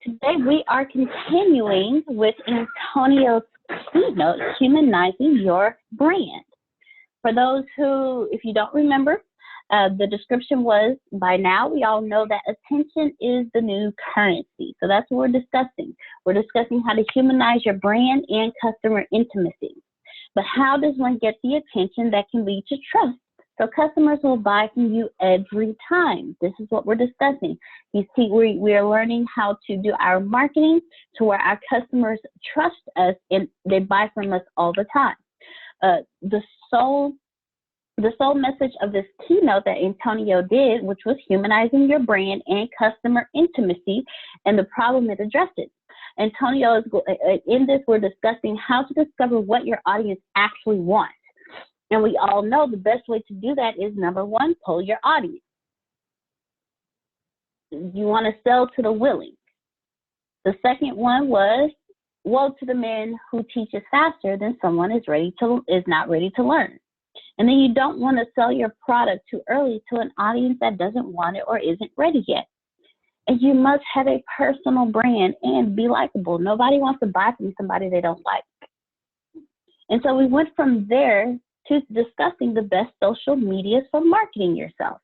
Today we are continuing with Antonio's keynote, Humanizing Your Brand. For those who, if you don't remember, the description was, by now we all know that attention is the new currency. So that's what we're discussing. We're discussing how to humanize your brand and customer intimacy. But how does one get the attention that can lead to trust? So customers will buy from you every time. This is what we're discussing. You see, we are learning how to do our marketing to where our customers trust us and they buy from us all the time. The sole message of this keynote that Antonio did, which was humanizing your brand and customer intimacy, and the problem it addresses. Antonio, in this, we're discussing how to discover what your audience actually wants. And we all know the best way to do that is, number one, poll your audience. You want to sell to the willing. The second one was, woe to the man who teaches faster than someone is not ready to learn. And then you don't want to sell your product too early to an audience that doesn't want it or isn't ready yet. And you must have a personal brand and be likable. Nobody wants to buy from somebody they don't like. And so we went from there to discussing the best social media for marketing yourself.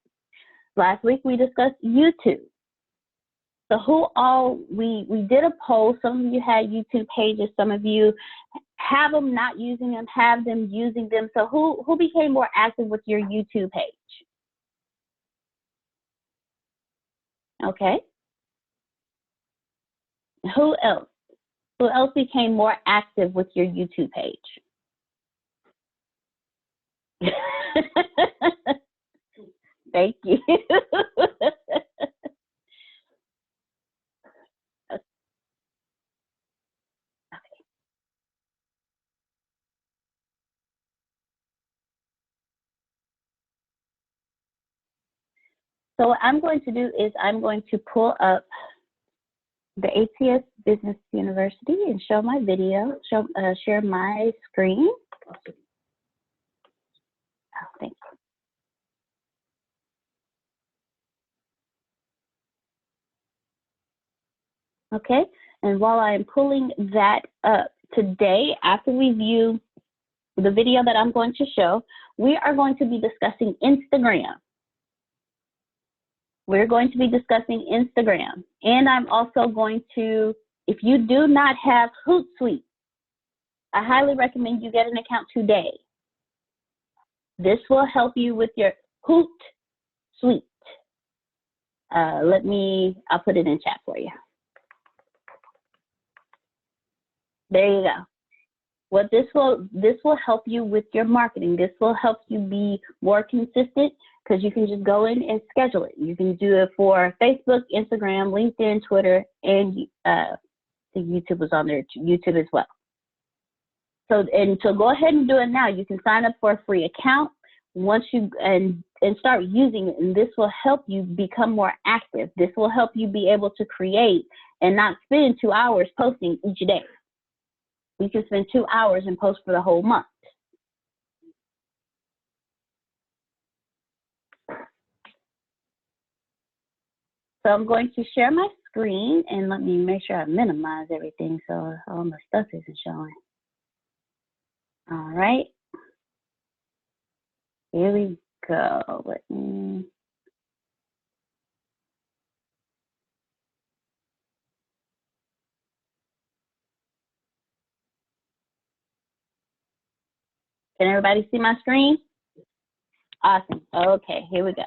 Last week we discussed YouTube. So who all, we did a poll. Some of you had YouTube pages, some of you have them not using them, have them using them. So who became more active with your YouTube page? Okay. Who else? Who else became more active with your YouTube page? Thank you. So what I'm going to do is I'm going to pull up the ATS Business University and show my video, share my screen. Oh, thank you. Okay, and while I'm pulling that up today, after we view the video that I'm going to show, we are going to be discussing Instagram. We're going to be discussing Instagram. And I'm also going to, if you do not have Hootsuite, I highly recommend you get an account today. This will help you with your Hootsuite. I'll put it in chat for you. There you go. What this will help you with your marketing. This will help you be more consistent because you can just go in and schedule it. You can do it for Facebook, Instagram, LinkedIn, Twitter, and the YouTube was on there, YouTube as well. So go ahead and do it now. You can sign up for a free account once you and start using it, and this will help you become more active. This will help you be able to create and not spend 2 hours posting each day. We can spend 2 hours and post for the whole month. So I'm going to share my screen and let me make sure I minimize everything so all my stuff isn't showing. All right. Here we go. Can everybody see my screen? Awesome. Okay, here we go.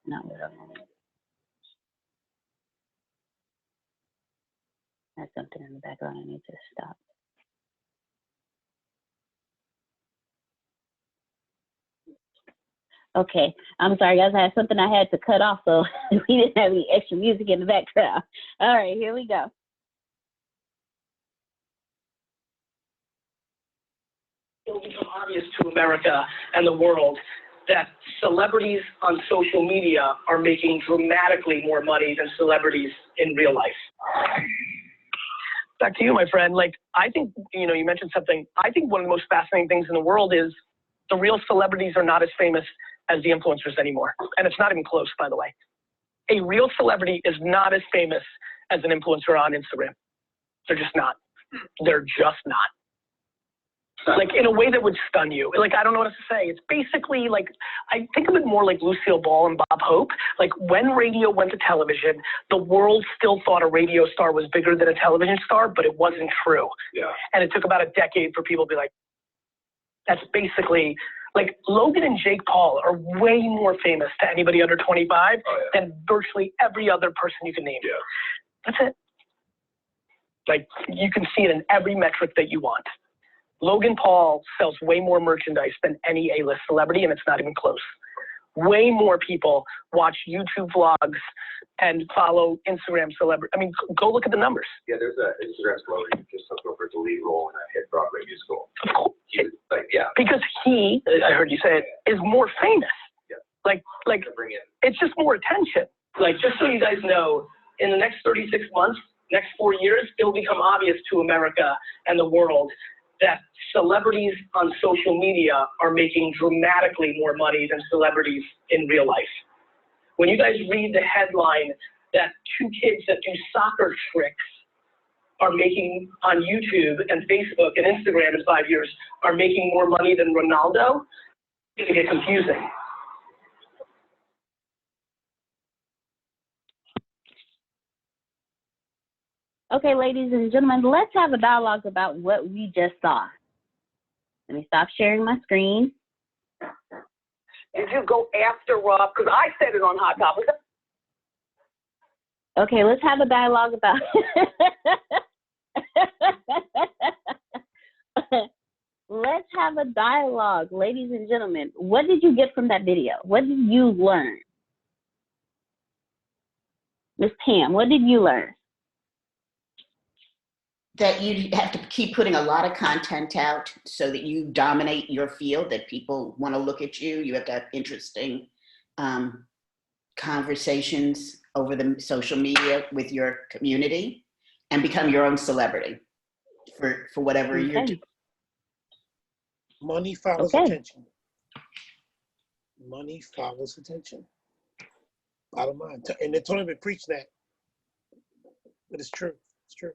No, we don't want it. There's something in the background I need to stop. Okay, I'm sorry guys, I had something I had to cut off, so we didn't have any extra music in the background. All right, here we go. It will become obvious to America and the world that celebrities on social media are making dramatically more money than celebrities in real life. Back to you, my friend. Like, I think, you mentioned something. I think one of the most fascinating things in the world is the real celebrities are not as famous as the influencers anymore. And it's not even close, by the way. A real celebrity is not as famous as an influencer on Instagram. They're just not. They're just not. Like, in a way that would stun you. Like, I don't know what else to say. It's basically like, I think of it more like Lucille Ball and Bob Hope. Like, when radio went to television, the world still thought a radio star was bigger than a television star, but it wasn't true. Yeah. And it took about a decade for people to be like, that's basically, like, Logan and Jake Paul are way more famous to anybody under 25 than virtually every other person you can name. Yeah. That's it. Like, you can see it in every metric that you want. Logan Paul sells way more merchandise than any A-list celebrity, and it's not even close. Way more people watch YouTube vlogs and follow Instagram celebrities. I mean, go look at the numbers. Yeah, there's an Instagram celebrity who just took over the lead role in a hit Broadway musical. Of course. Like, yeah. Because he, I heard you say it, is more famous. Yeah. Like it's just more attention. Like, just so you guys know, in the next 36 months, next 4 years, it'll become obvious to America and the world that celebrities on social media are making dramatically more money than celebrities in real life. When you guys read the headline that 2 kids that do soccer tricks are making on YouTube and Facebook and Instagram in 5 years are making more money than Ronaldo, it's going to get confusing. Okay, ladies and gentlemen, let's have a dialogue about what we just saw. Let me stop sharing my screen. Did you go after Rob? Because I said it on Hot Topic. Okay, let's have a dialogue about let's have a dialogue, ladies and gentlemen. What did you get from that video? What did you learn? Miss Pam, what did you learn? That you have to keep putting a lot of content out so that you dominate your field, that people want to look at you. You have to have interesting conversations over the social media with your community and become your own celebrity for whatever you're doing. Money follows attention. Money follows attention. Bottom line. And they told him to preach that. But it's true. It's true.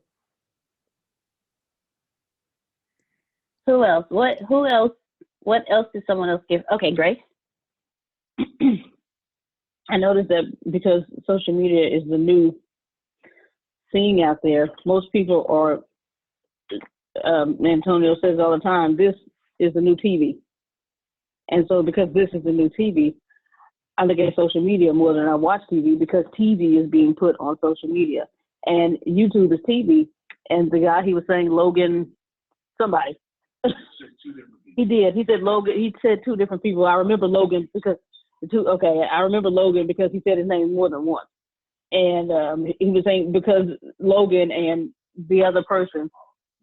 Who else? What else did someone else give? Okay, Grace. I noticed that because social media is the new thing out there, most people are, Antonio says all the time, this is the new TV. And so because this is the new TV, I look at social media more than I watch TV because TV is being put on social media. And YouTube is TV. And the guy, he was saying Logan, somebody. He did. He said Logan. He said 2 different people. I remember Logan because I remember Logan because he said his name more than once. And he was saying because Logan and the other person,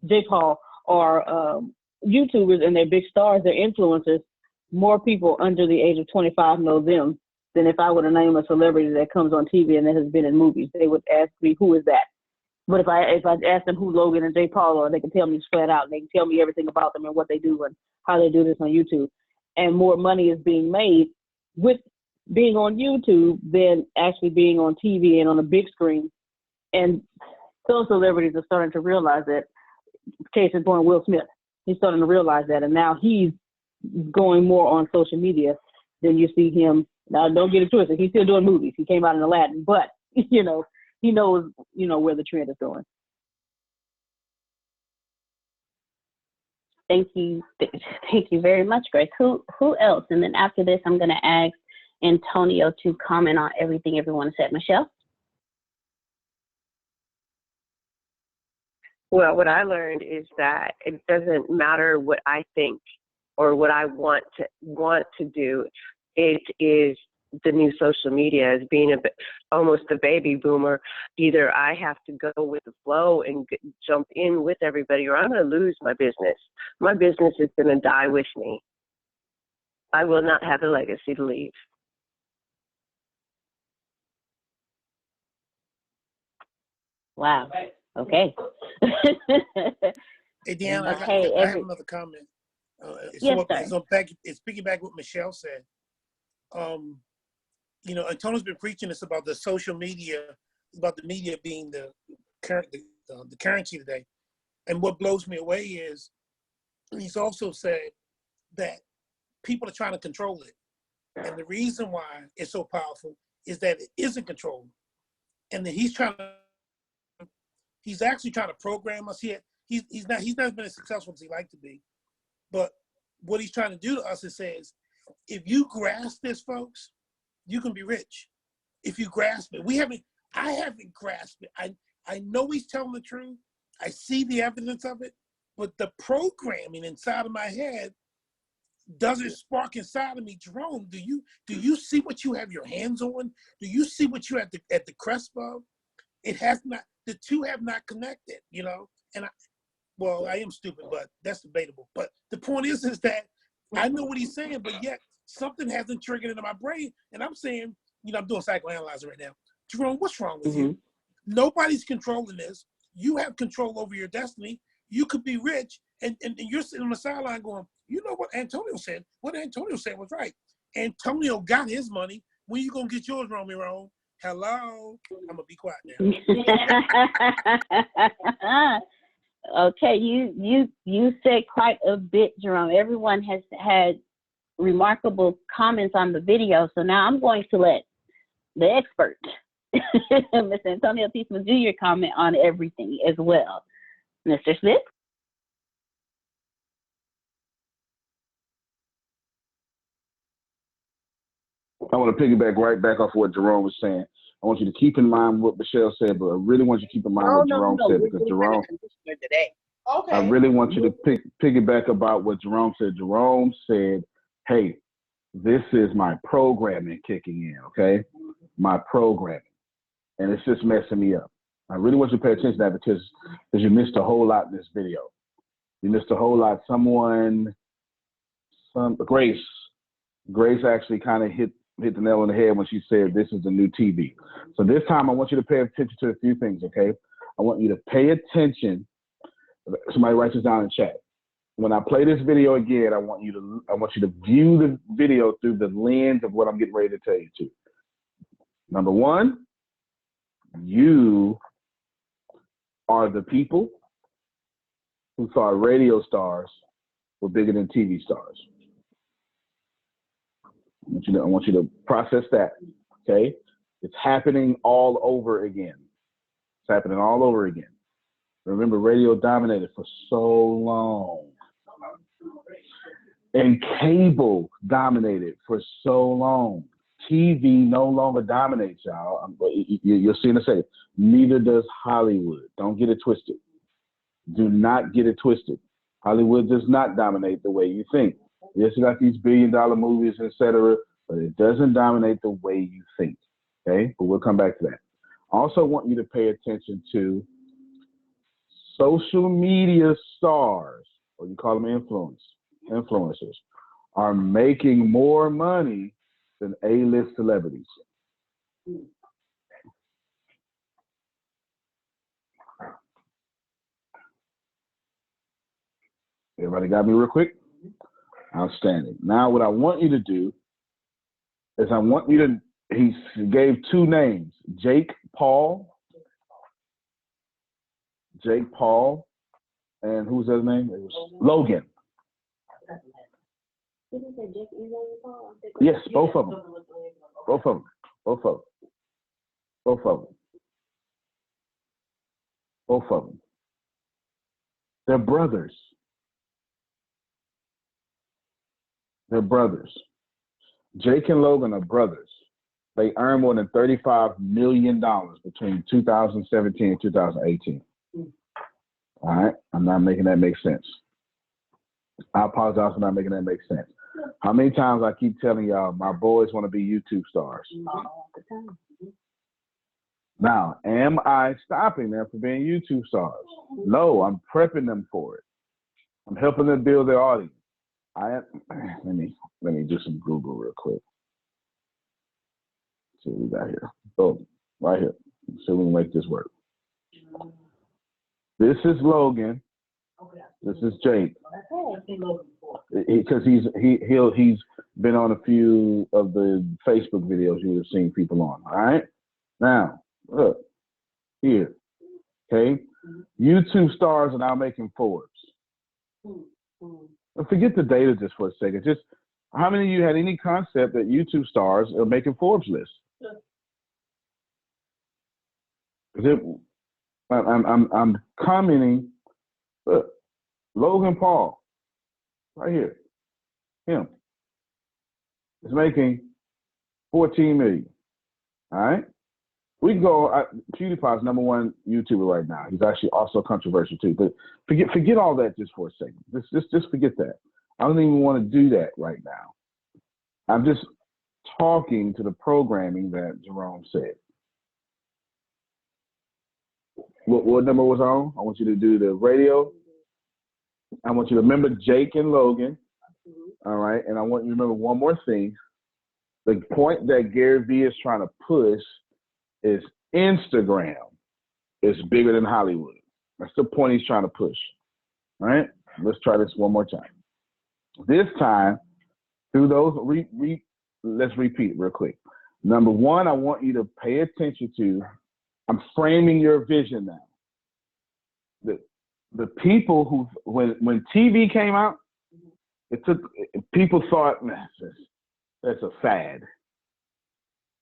J. Paul, are YouTubers and they're big stars. They're influencers. More people under the age of 25 know them than if I were to name a celebrity that comes on TV and that has been in movies. They would ask me, who is that? But if I ask them who Logan and Jay Paul are, they can tell me flat out. They can tell me everything about them and what they do and how they do this on YouTube. And more money is being made with being on YouTube than actually being on TV and on a big screen. And those celebrities are starting to realize that. Case in point, Will Smith. He's starting to realize that, and now he's going more on social media than you see him. Now, don't get it twisted. He's still doing movies. He came out in Aladdin, but he knows, where the trend is going. Thank you very much, Grace. Who else? And then after this, I'm going to ask Antonio to comment on everything everyone said. Michelle? Well, what I learned is that it doesn't matter what I think or what I want to do. It is the new social media. As being almost a baby boomer, either I have to go with the flow and jump in with everybody, or I'm going to lose my business. My business is going to die with me. I will not have a legacy to leave. Wow. Okay. Hey, Deanna, okay, I have another comment. Yes, sir. It's piggyback what Michelle said. you know, Antonio's been preaching this about the social media, about the media being the currency today. And what blows me away is he's also said that people are trying to control it. And the reason why it's so powerful is that it isn't controlled. And that he's actually trying to program us here. He's not been as successful as he'd like to be. But what he's trying to do to us is says, if you grasp this, folks, you can be rich. If you grasp it. I haven't grasped it. I know he's telling the truth. I see the evidence of it, but the programming inside of my head doesn't spark inside of me. Jerome, do you see what you have your hands on? Do you see what you at the cusp of? It has not. The two have not connected. You know, and I am stupid, but that's debatable. But the point is that I know what he's saying, but yet something hasn't triggered into my brain, and I'm saying, you know, I'm doing psychoanalysis right now. Jerome, what's wrong with you? Nobody's controlling this. You have control over your destiny. You could be rich, and you're sitting on the sideline going, you know what Antonio said? What Antonio said was right. Antonio got his money. When you gonna get yours, Rome? Hello? I'm gonna be quiet now. Okay, you said quite a bit, Jerome. Everyone has had remarkable comments on the video, so now I'm going to let the expert, Mr. Antonio Tisman Jr., comment on everything as well. Mr. Smith? I want to piggyback right back off what Jerome was saying. I want you to keep in mind what Michelle said, but I really want you to keep in mind what Jerome said, because Jerome, today. Okay. I really want you to piggyback about what Jerome said. Jerome said, hey, this is my programming kicking in, okay? My programming. And it's just messing me up. I really want you to pay attention to that because you missed a whole lot in this video. You missed a whole lot. Grace actually kind of hit the nail on the head when she said this is the new TV. So this time I want you to pay attention to a few things, okay? I want you to pay attention. Somebody writes this down in chat. When I play this video again, I want you to view the video through the lens of what I'm getting ready to tell you to. Number one, you are the people who thought radio stars were bigger than TV stars. I want you to process that, okay? It's happening all over again. It's happening all over again. Remember, radio dominated for so long. And cable dominated for so long. TV no longer dominates, y'all. You'll see in a second. Neither does Hollywood. Don't get it twisted. Do not get it twisted. Hollywood does not dominate the way you think. Yes, you got these billion-dollar movies, etc., but it doesn't dominate the way you think, okay? But we'll come back to that. I also want you to pay attention to social media stars, or you call them influencers, are making more money than A-list celebrities. Everybody got me real quick? Outstanding. Now what I want you to do is he gave two names, Jake Paul, and who's the other name? It was Logan. Yes, both of them. They're brothers. Jake and Logan are brothers. They earned more than $35 million between 2017 and 2018. All right, I'm not making that make sense. I apologize for not making that make sense. How many times I keep telling y'all my boys want to be YouTube stars? Now, am I stopping them from being YouTube stars? No, I'm prepping them for it. I'm helping them build their audience. Let me do some Google real quick. See what we got here. Boom, right here. See if we can make this work. This is Logan. This is Jake. Because he's been on a few of the Facebook videos you would have seen people on. All right. Now look here. Okay. YouTube stars are now making Forbes. Forget the data just for a second. Just how many of you had any concept that YouTube stars are making Forbes lists? I'm commenting. Look, Logan Paul, right here, him is making 14 million. All right, we can go. PewDiePie's #1 YouTuber right now. He's actually also controversial too. But forget all that just for a second. Just forget that. I don't even want to do that right now. I'm just talking to the programming that Jerome said. What number was on? I want you to do the radio. I want you to remember Jake and Logan. All right. And I want you to remember one more thing. The point that Gary Vee is trying to push is Instagram is bigger than Hollywood. That's the point he's trying to push. All right. Let's try this one more time. This time, through those, let's repeat real quick. Number one, I want you to pay attention to, I'm framing your vision now. The people who, when TV came out, people thought, man, that's a fad.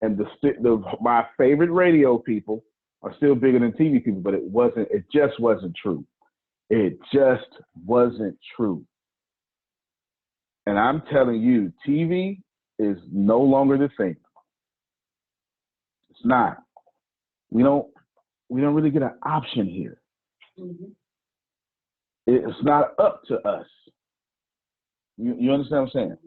And my favorite radio people are still bigger than TV people, but it just wasn't true. It just wasn't true. And I'm telling you, TV is no longer the thing. It's not. We don't really get an option here. It's not up to us. You understand what I'm saying?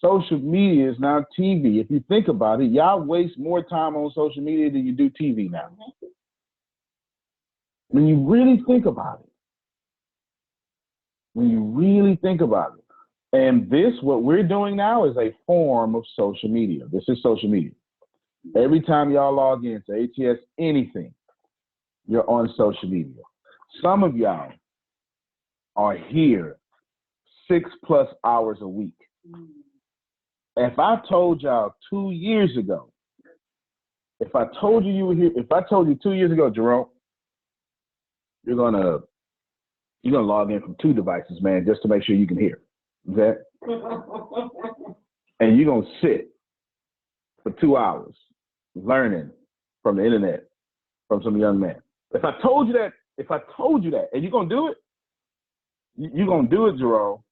Social media is now TV. If you think about it, y'all waste more time on social media than you do TV now. When you really think about it. And what we're doing now is a form of social media. This is social media. Every time y'all log into ATS anything, you're on social media. Some of y'all are here 6+ hours a week. If I told y'all 2 years ago, if I told you were here, if I told you 2 years ago, Jerome, you're gonna log in from 2 devices, man, just to make sure you can hear. Okay? And you're gonna sit for 2 hours learning from the internet from some young man. If I told you that, and you're gonna do it, you're gonna do it, Jerome,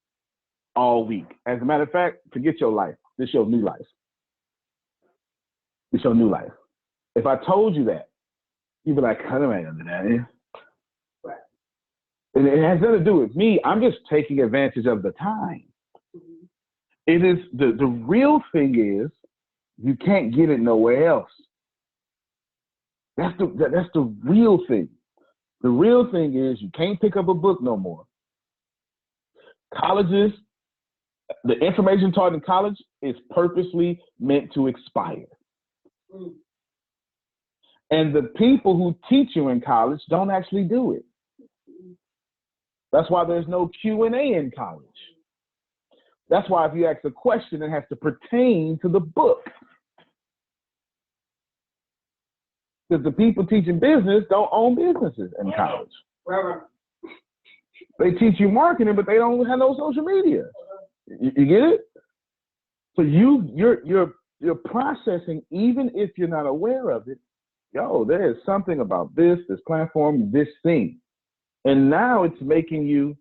all week. As a matter of fact, forget your life. This is your new life. It's your new life. If I told you that, you'd be like, I don't know that. Yeah. And it has nothing to do with me. I'm just taking advantage of the time. It is the real thing is you can't get it nowhere else. That's the real thing. The real thing is you can't pick up a book no more. Colleges, the information taught in college is purposely meant to expire. And the people who teach you in college don't actually do it. That's why there's no Q&A in college. That's why if you ask a question, it has to pertain to the book. Because the people teaching business don't own businesses in college. They teach you marketing, but they don't have no social media. You get it? So you're processing, even if you're not aware of it. Yo, there is something about this platform, this thing. And now it's making you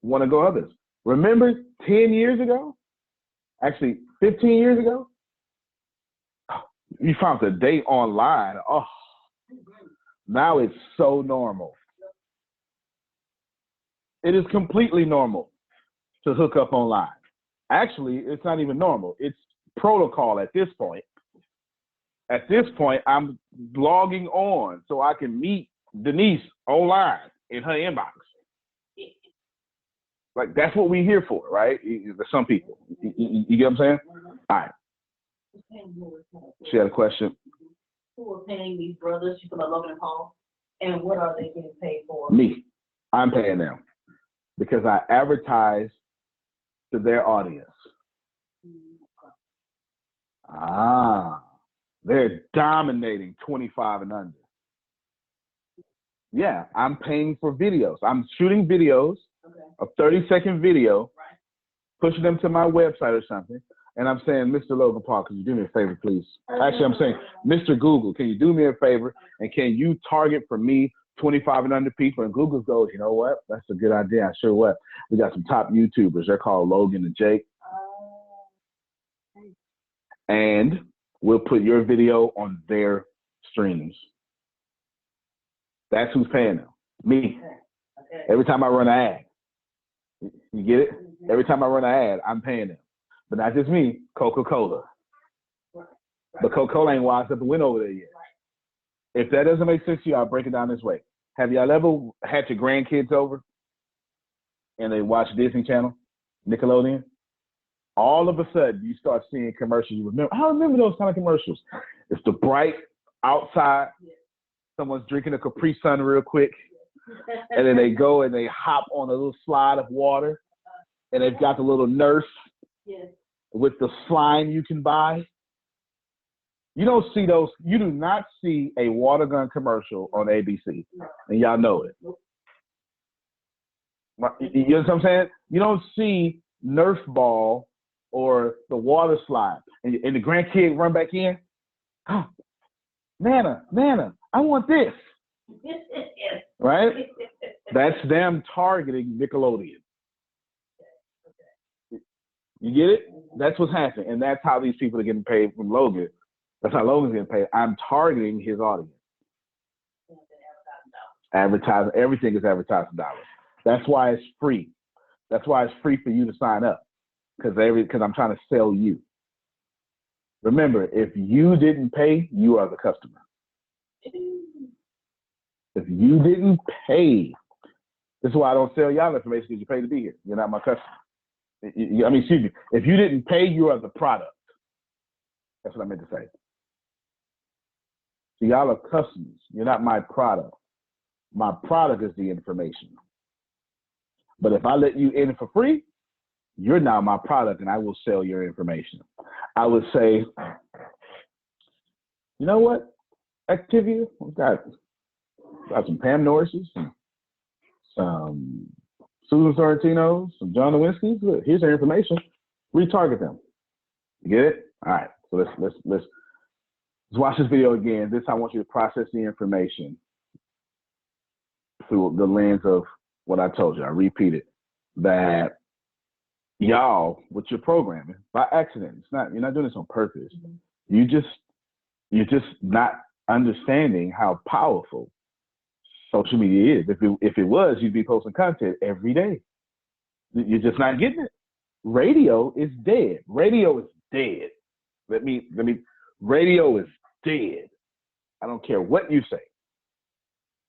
want to go others. Remember 10 years ago? Actually, 15 years ago? You found the date online. Oh, now it's so normal. It is completely normal to hook up online. Actually, it's not even normal. It's protocol at this point. At this point, I'm logging on so I can meet Denise online in her inbox. Like, that's what we're here for, right? Some people. You get what I'm saying? All right. She had a question. Who are paying these brothers? You talking about Logan and Paul? And what are they getting paid for? Me. I'm paying them because I advertise to their audience. They're dominating 25 and under. Yeah, I'm paying for videos. I'm shooting videos, a 30-second video, pushing them to my website or something, and I'm saying, Mr. Logan Paul, can you do me a favor, please? Actually, I'm saying, Mr. Google, can you do me a favor, and can you target for me 25 and under people? And Google goes, you know what? That's a good idea. I sure what. We got some top YouTubers. They're called Logan and Jake. And we'll put your video on their streams. That's who's paying them. Me. Every time I run an ad. You get it? Every time I run an ad, I'm paying them. But not just me, Coca-Cola. But Coca-Cola ain't washed up and went over there yet. If that doesn't make sense to you, I'll break it down this way. Have y'all ever had your grandkids over and they watch Disney Channel, Nickelodeon? All of a sudden, you start seeing commercials. You remember? I remember those kind of commercials. It's the bright outside. Someone's drinking a Capri Sun real quick. And then they go and they hop on a little slide of water. And they've got the little nurse with the slime you can buy. You don't see those. You do not see a water gun commercial on ABC. And y'all know it. You know what I'm saying? You don't see Nerf ball or the water slide. And the grandkid run back in. Oh, Nana, I want this. Right? That's them targeting Nickelodeon. You get it? That's what's happening. And that's how these people are getting paid from Logan. That's how Logan's getting paid. I'm targeting his audience. Advertising, everything is advertising dollars. That's why it's free. That's why it's free for you to sign up. Because I'm trying to sell you. Remember, if you didn't pay, you are the customer. If you didn't pay, this is why I don't sell y'all information, because you pay to be here. You're not my customer. Excuse me. If you didn't pay, you are the product. That's what I meant to say. So y'all are customers. You're not my product. My product is the information. But if I let you in for free, you're now my product, and I will sell your information. I would say, you know what, Activia, we've got some Pam Norrises, some Susan Sorrentinos, some John Nowinski's. Look, here's their information. Retarget them. You get it? All right. So let's watch this video again. This time I want you to process the information through the lens of what I told you. I repeat it, that y'all, with your programming, by accident, you're not doing this on purpose. You're just not understanding how powerful social media is. If it was, you'd be posting content every day. You're just not getting it. Radio is dead. Radio is dead. Radio is dead. I don't care what you say.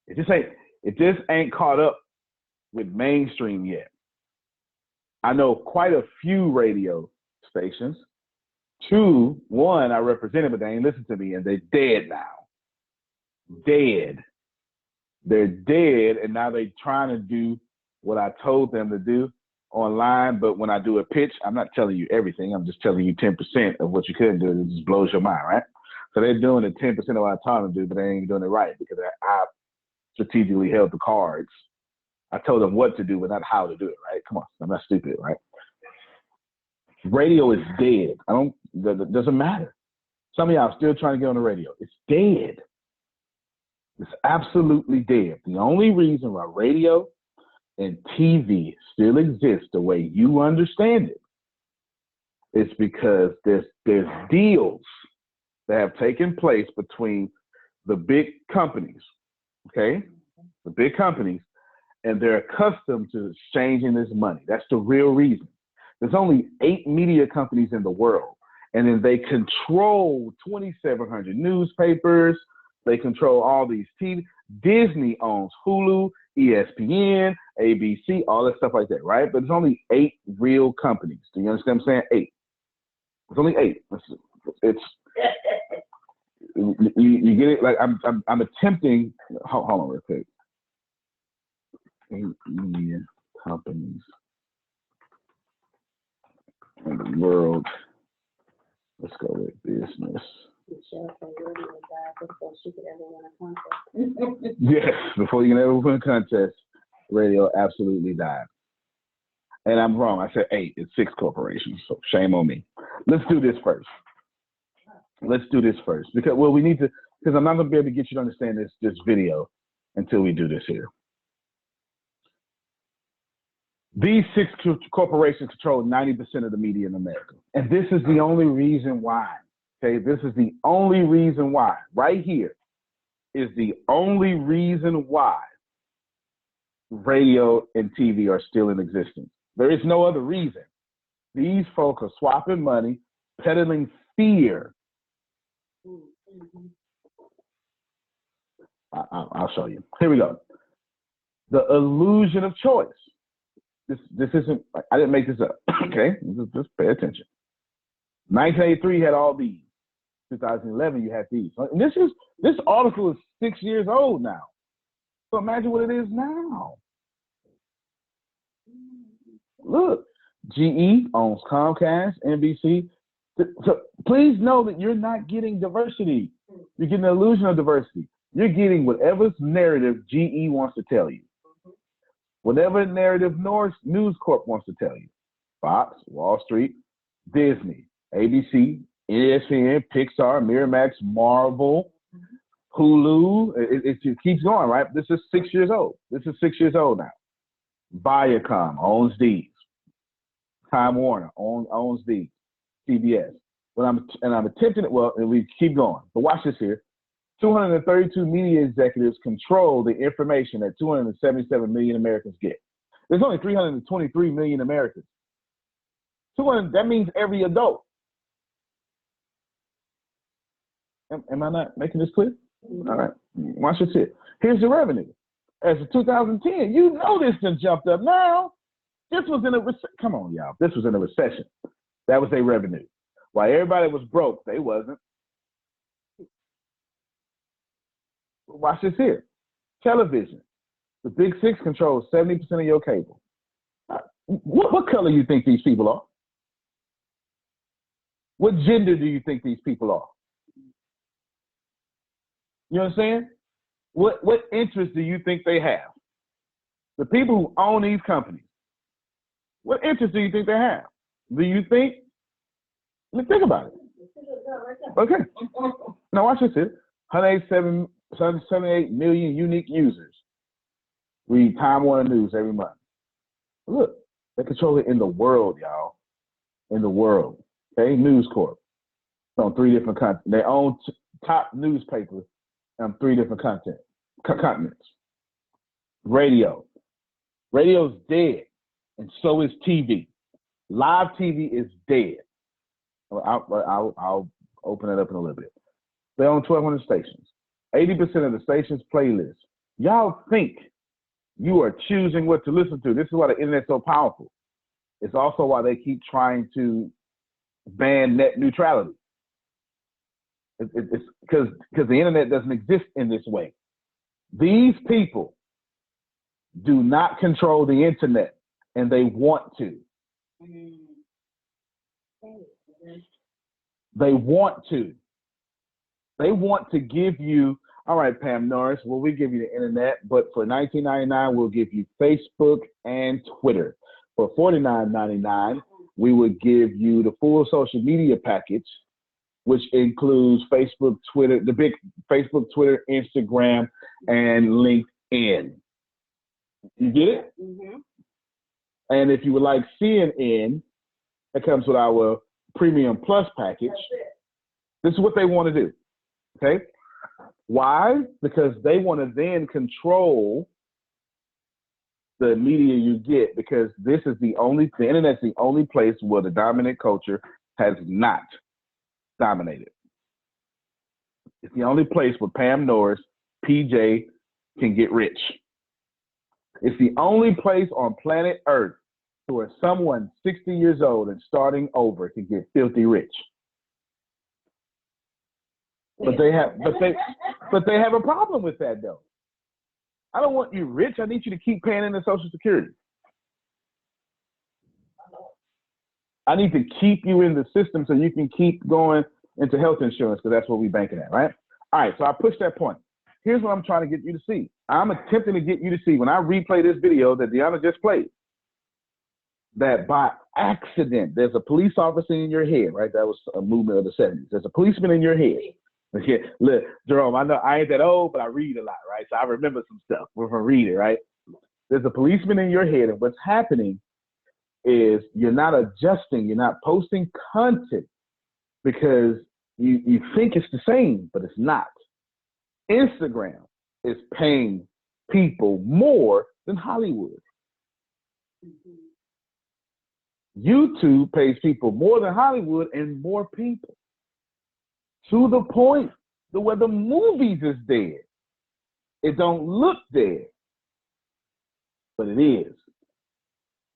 It just ain't caught up with mainstream yet. I know quite a few radio stations. One I represented, but they ain't listened to me, and they're dead now. Dead. They're dead, and now they're trying to do what I told them to do online, but when I do a pitch, I'm not telling you everything. I'm just telling you 10% of what you couldn't do. It just blows your mind, right? So they're doing the 10% of what I taught them to do, but they ain't doing it right because I strategically held the cards. I told them what to do, but not how to do it, right? Come on, I'm not stupid, right? Radio is dead. It doesn't matter. Some of y'all are still trying to get on the radio. It's dead. It's absolutely dead. The only reason why radio and TV still exist the way you understand it is because there's deals that have taken place between the big companies, okay? The big companies, and they're accustomed to exchanging this money. That's the real reason. There's only 8 media companies in the world, and then they control 2,700 newspapers. They control all these TV. Disney owns Hulu, ESPN, ABC, all that stuff like that, right? But there's only 8 real companies. Do you understand what I'm saying? 8. It's only 8. You get it? Like I'm attempting. Hold on real quick. 8 media companies. in the world. Let's go with business. Yes, before you can ever win a contest, radio absolutely died. And I'm wrong. I said 8. It's 6 corporations. So shame on me. Let's do this first. Because, well, we need to, because I'm not going to be able to get you to understand this video until we do this here. These 6 corporations control 90% of the media in America. And this is the only reason why. Okay, this is the only reason why. Right here is the only reason why radio and TV are still in existence. There is no other reason. These folk are swapping money, peddling fear. I'll show you. Here we go. The illusion of choice. This isn't, I didn't make this up, okay? Just pay attention. 1983 had all these. 2011 you had these. And this article is 6 years old now. So imagine what it is now. Look, GE owns Comcast, NBC. So please know that you're not getting diversity. You're getting an illusion of diversity. You're getting whatever narrative GE wants to tell you. Whatever narrative News Corp wants to tell you. Fox, Wall Street, Disney, ABC, ESPN, Pixar, Miramax, Marvel, Hulu. It keeps going, right? This is 6 years old. This is 6 years old now. Viacom owns these. Time Warner owns these. CBS. I'm attempting it, well, and we keep going. But watch this here. 232 media executives control the information that 277 million Americans get. There's only 323 million Americans. That means every adult. Am I not making this clear? All right. Watch this here. Here's the revenue. As of 2010, you know this done jumped up now. This was in a come on, y'all. This was in a recession. That was their revenue. While everybody was broke, they wasn't. Watch this here. Television. The Big Six controls 70% of your cable. What color do you think these people are? What gender do you think these people are? You understand? What interest do you think they have? The people who own these companies. What interest do you think they have? Do you think? Think about it. Okay. Now watch this here. 178 million unique users read Time Warner News every month. Look, they control it in the world, y'all. In the world. Okay, News Corp. On 3 different continents. They own top newspapers on 3 different continents. Radio. Radio's dead, and so is TV. Live TV is dead. I'll open it up in a little bit. They own 1,200 stations. 80% of the station's playlists. Y'all think you are choosing what to listen to. This is why the internet's so powerful. It's also why they keep trying to ban net neutrality. It's because the internet doesn't exist in this way. These people do not control the internet, and they want to. They want to. They want to give you, all right, Pam Norris, well, we give you the internet, but for $19.99, we'll give you Facebook and Twitter. For $49.99, we would give you the full social media package, which includes Facebook, Twitter, the big Facebook, Twitter, Instagram, and LinkedIn. You get it? Mm-hmm. And if you would like CNN, that comes with our Premium Plus package. This is what they want to do. Okay? Why? Because they want to then control the media you get, because this is the internet's the only place where the dominant culture has not dominated. It's the only place where Pam Norris, PJ, can get rich. It's the only place on planet Earth where someone 60 years old and starting over can get filthy rich. But they have a problem with that though. I don't want you rich. I need you to keep paying into Social Security. I need to keep you in the system so you can keep going into health insurance because that's what we're banking at, right? All right, so I pushed that point. Here's what I'm trying to get you to see. I'm attempting to get you to see when I replay this video that Deanna just played, that by accident, there's a police officer in your head, right? That was a movement of the 70s. There's a policeman in your head. Look, Jerome, I know I ain't that old, but I read a lot, right? So I remember some stuff from reading, right? There's a policeman in your head, and what's happening is you're not adjusting, you're not posting content because you think it's the same, but it's not. Instagram is paying people more than Hollywood. YouTube pays people more than Hollywood and more people. To the point that where the movies is dead. It don't look dead, but it is.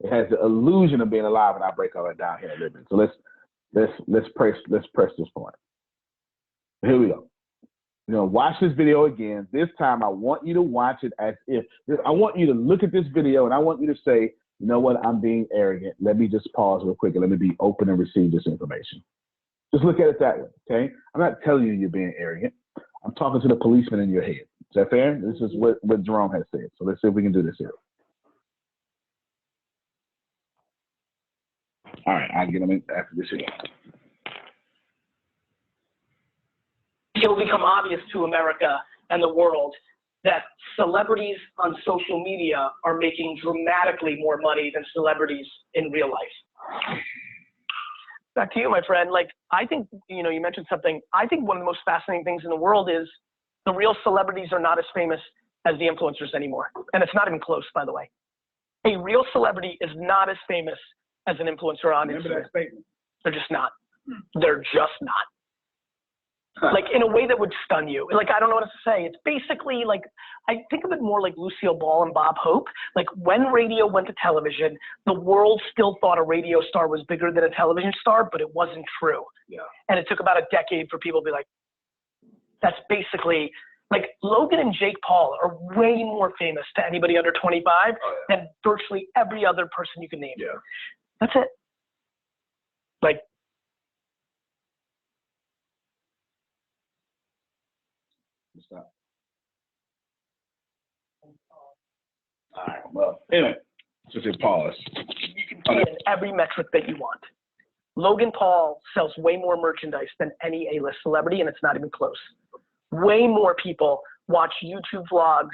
It has the illusion of being alive, and I'll break all that down here a little bit. So let's press this point. Here we go. You know, watch this video again. This time I want you to watch it as if I want you to look at this video and I want you to say, you know what, I'm being arrogant. Let me just pause real quick and let me be open and receive this information. Just look at it that way, okay? I'm not telling you you're being arrogant. I'm talking to the policeman in your head. Is that fair? This is what Jerome has said. So let's see if we can do this here. All right, I'll get them in after this here. It will become obvious to America and the world that celebrities on social media are making dramatically more money than celebrities in real life. Back to you, my friend. Like, I think, you know, you mentioned something. I think one of the most fascinating things in the world is the real celebrities are not as famous as the influencers anymore. And it's not even close, by the way. A real celebrity is not as famous as an influencer on Instagram. They're just not. They're just not. Like, in a way that would stun you. Like, I don't know what else to say. It's basically like, I think of it more like Lucille Ball and Bob Hope. Like, when radio went to television, the world still thought a radio star was bigger than a television star, but it wasn't true. Yeah. And it took about a decade for people to be like, that's basically, like, Logan and Jake Paul are way more famous to anybody under 25 than virtually every other person you can name. Yeah. That's it. Like, stop. All right, well, anyway, just a pause. You can see in every metric that you want. Logan Paul sells way more merchandise than any A-list celebrity, and it's not even close. Way more people watch YouTube vlogs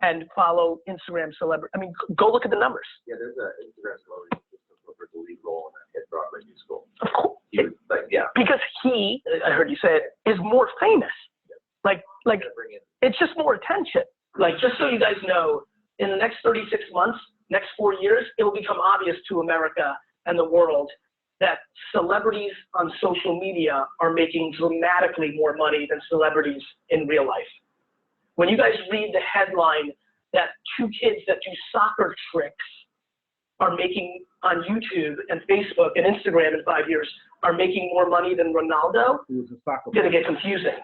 and follow Instagram celebrities. I mean, go look at the numbers. Yeah, there's an Instagram celebrity who just took over the lead role in a hit Broadway musical. Of course. He was like, yeah. Because he, I heard you say it, is more famous. Like it's just more attention. Like, just so you guys know, in the next 36 months, next 4 years, it will become obvious to America and the world that celebrities on social media are making dramatically more money than celebrities in real life. When you guys read the headline that 2 kids that do soccer tricks are making on YouTube and Facebook and Instagram in 5 years are making more money than Ronaldo, it's gonna get confusing.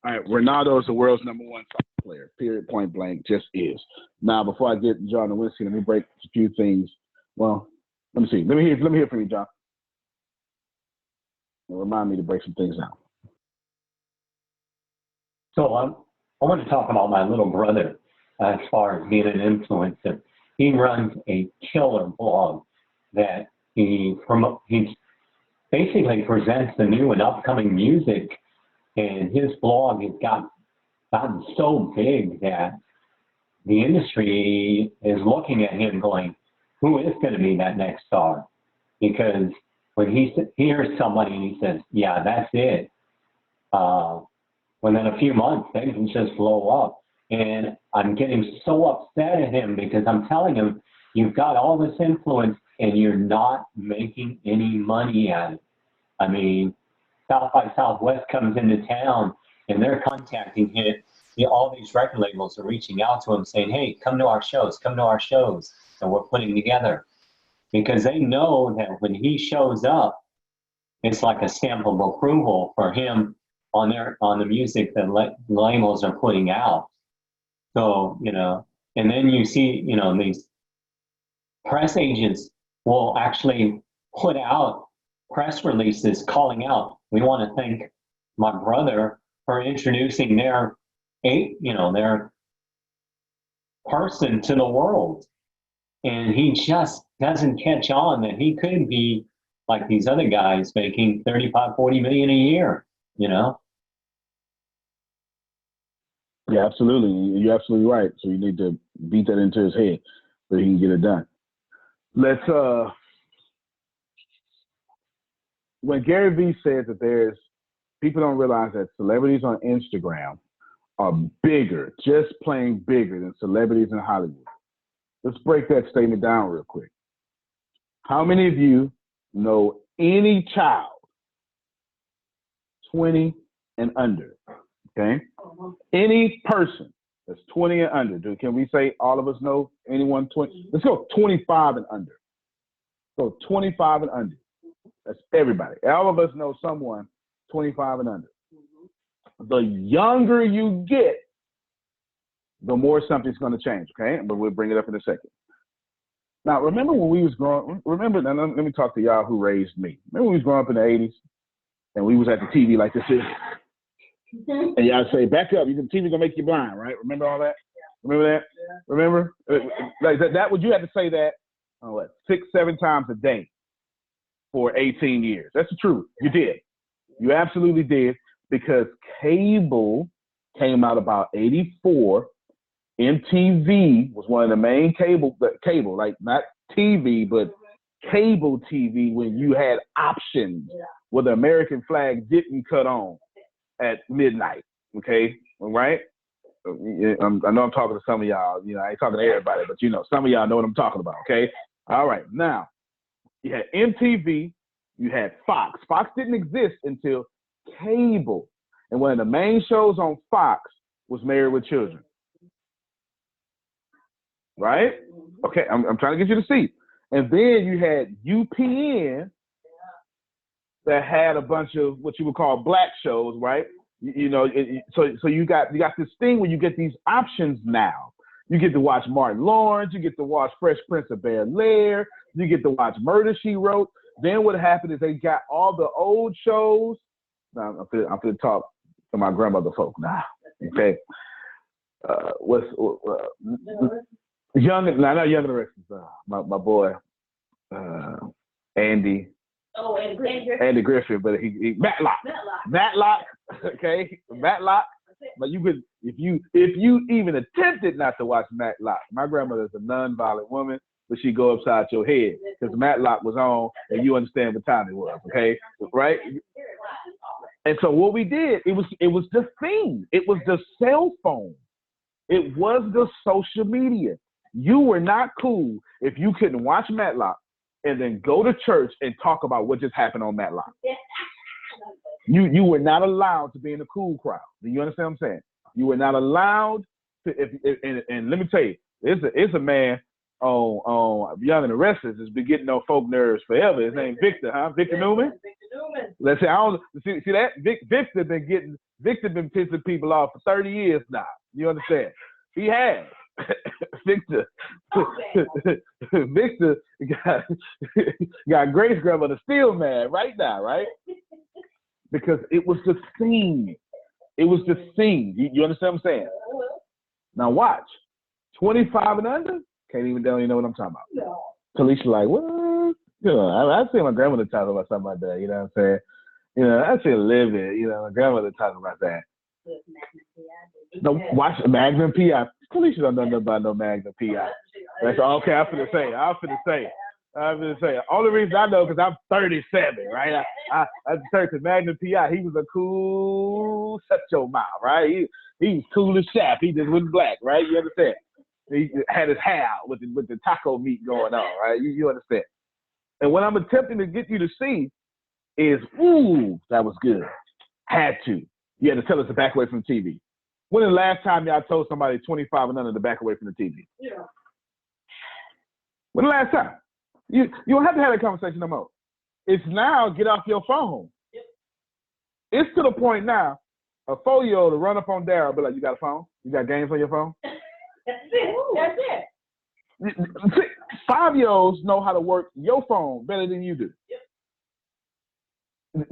All right, Ronaldo is the world's #1 soccer player, period, point blank, just is. Now, before I get John Nowinski, let me break a few things. Well, let me see. Let me hear from you, John. Remind me to break some things down. So I want to talk about my little brother as far as being an influencer. He runs a killer blog that he basically presents the new and upcoming music. And his blog has gotten so big that the industry is looking at him going, who is going to be that next star? Because when he hears somebody and he says, yeah, that's it, within a few months, they can just blow up. And I'm getting so upset at him because I'm telling him, you've got all this influence and you're not making any money at it. I mean, South by Southwest comes into town and they're contacting him. All these record labels are reaching out to him saying, hey, come to our shows that we're putting together. Because they know that when he shows up, it's like a stamp of approval for him on the music that labels are putting out. So, you know, and then you see, you know, these press agents will actually put out press releases calling out, we want to thank my brother for introducing their person to the world. And he just doesn't catch on that he could be like these other guys making 35, 40 million a year, you know? Yeah, absolutely. You're absolutely right. So you need to beat that into his head so he can get it done. Let's, when Gary Vee says that people don't realize that celebrities on Instagram are bigger, just plain bigger than celebrities in Hollywood. Let's break that statement down real quick. How many of you know any child 20 and under? Okay? Any person that's 20 and under. Can we say all of us know anyone 20? Let's go 25 and under. So 25 and under. That's everybody. All of us know someone 25 and under. The younger you get, the more something's going to change, okay? But we'll bring it up in a second. Now, remember when we was growing, now let me talk to y'all who raised me. Remember when we was growing up in the 80s and we was at the TV like this is? And y'all say, back up, the TV's going to make you blind, right? Remember all that? Remember that? Remember? Like that would you had to say that 6, 7 times a day for 18 years. That's the truth. You did. You absolutely did, because cable came out about 84. MTV was one of the main cable, like not TV, but cable TV, when you had options where the American flag didn't cut on at midnight. Okay, all right? I know I'm talking to some of y'all. I ain't talking to everybody, but some of y'all know what I'm talking about. Okay, all right. Now you had MTV, you had Fox. Fox didn't exist until cable, and one of the main shows on Fox was Married with Children. Right? Okay, I'm trying to get you to see. And then you had UPN that had a bunch of what you would call black shows, right? So you got this thing where you get these options now. You get to watch Martin Lawrence, you get to watch Fresh Prince of Bel-Air, you get to watch Murder, She Wrote. Then what happened is they got all the old shows. Now I'm gonna talk to my grandmother folk now. Okay. Not Young and the Restless. My boy, Andy. Oh, Andy Griffin, but he Matlock. Okay, Matlock. But you could, if you even attempted not to watch Matlock. My grandmother's a non-violent woman, but she'd go upside your head because Matlock was on, and you understand what time it was. Okay, right? And so what we did, it was the thing. It was the cell phone. It was the social media. You were not cool if you couldn't watch Matlock and then go to church and talk about what just happened on Matlock. You were not allowed to be in the cool crowd. Do you understand what I'm saying? You were not allowed to. And let me tell you, it's a man on Young and the Restless has been getting on folk nerves forever. His name Victor, huh? Victor Newman. Let's say I don't see that Victor been pissing people off for 30 years now. You understand? He has. Victor got Grace grandmother still mad right now, right? Because it was the scene. It was the scene. You understand what I'm saying? Now watch. 25 and under, don't even know what I'm talking about. No. Talisha like, what? I see my grandmother talking about something like that, you know what I'm saying? I see live it, my grandmother talking about that. No, watch Magnum P.I. Talisha don't know nothing about no Magnum P.I. That's okay. I'm finna say. Only reason I know because I'm 37, right? I because Magnum P.I. He was a cool, shut your mouth, right? He was cool as chap. He just wasn't black, right? You understand? He had his hair out with the taco meat going on, right? You understand? And what I'm attempting to get you to see is, ooh, that was good. Had to. You had to tell us to back away from the TV. When the last time y'all told somebody 25 and under to back away from the TV? Yeah. When the last time? You don't have to have that conversation no more. It's now get off your phone. Yep. It's to the point now, a 4-year-old to run up on Daryl and be like, you got a phone? You got games on your phone? That's it. 5-year-olds know how to work your phone better than you do. In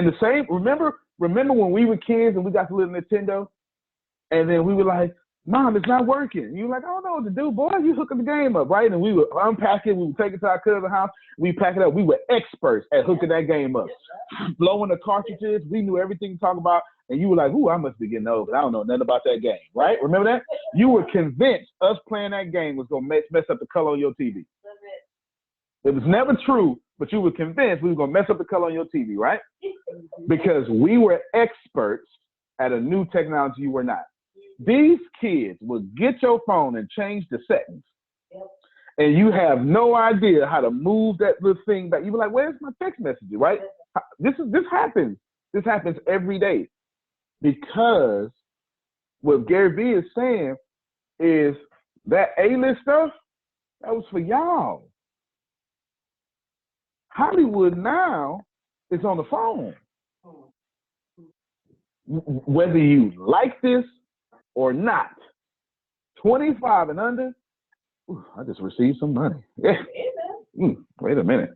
the same, remember when we were kids and we got the little Nintendo, and then we were like, Mom, it's not working. You were like, I don't know what to do, boy. You hooking the game up, right? And we would unpack it. We would take it to our cousin's house. We pack it up. We were experts at hooking that game up. Blowing the cartridges. We knew everything to talk about. And you were like, ooh, I must be getting old, but I don't know nothing about that game, right? Remember that? You were convinced us playing that game was going to mess up the color on your TV. It was never true, but you were convinced we were going to mess up the color on your TV, right? Because we were experts at a new technology you were not. These kids will get your phone and change the settings. And you have no idea how to move that little thing back. You were like, where's my text messages, right? This happens. This happens every day. Because what Gary Vee is saying is that A-list stuff, that was for y'all. Hollywood now is on the phone. Whether you like this or not, 25 and under, ooh, I just received some money. Yeah. Wait a minute.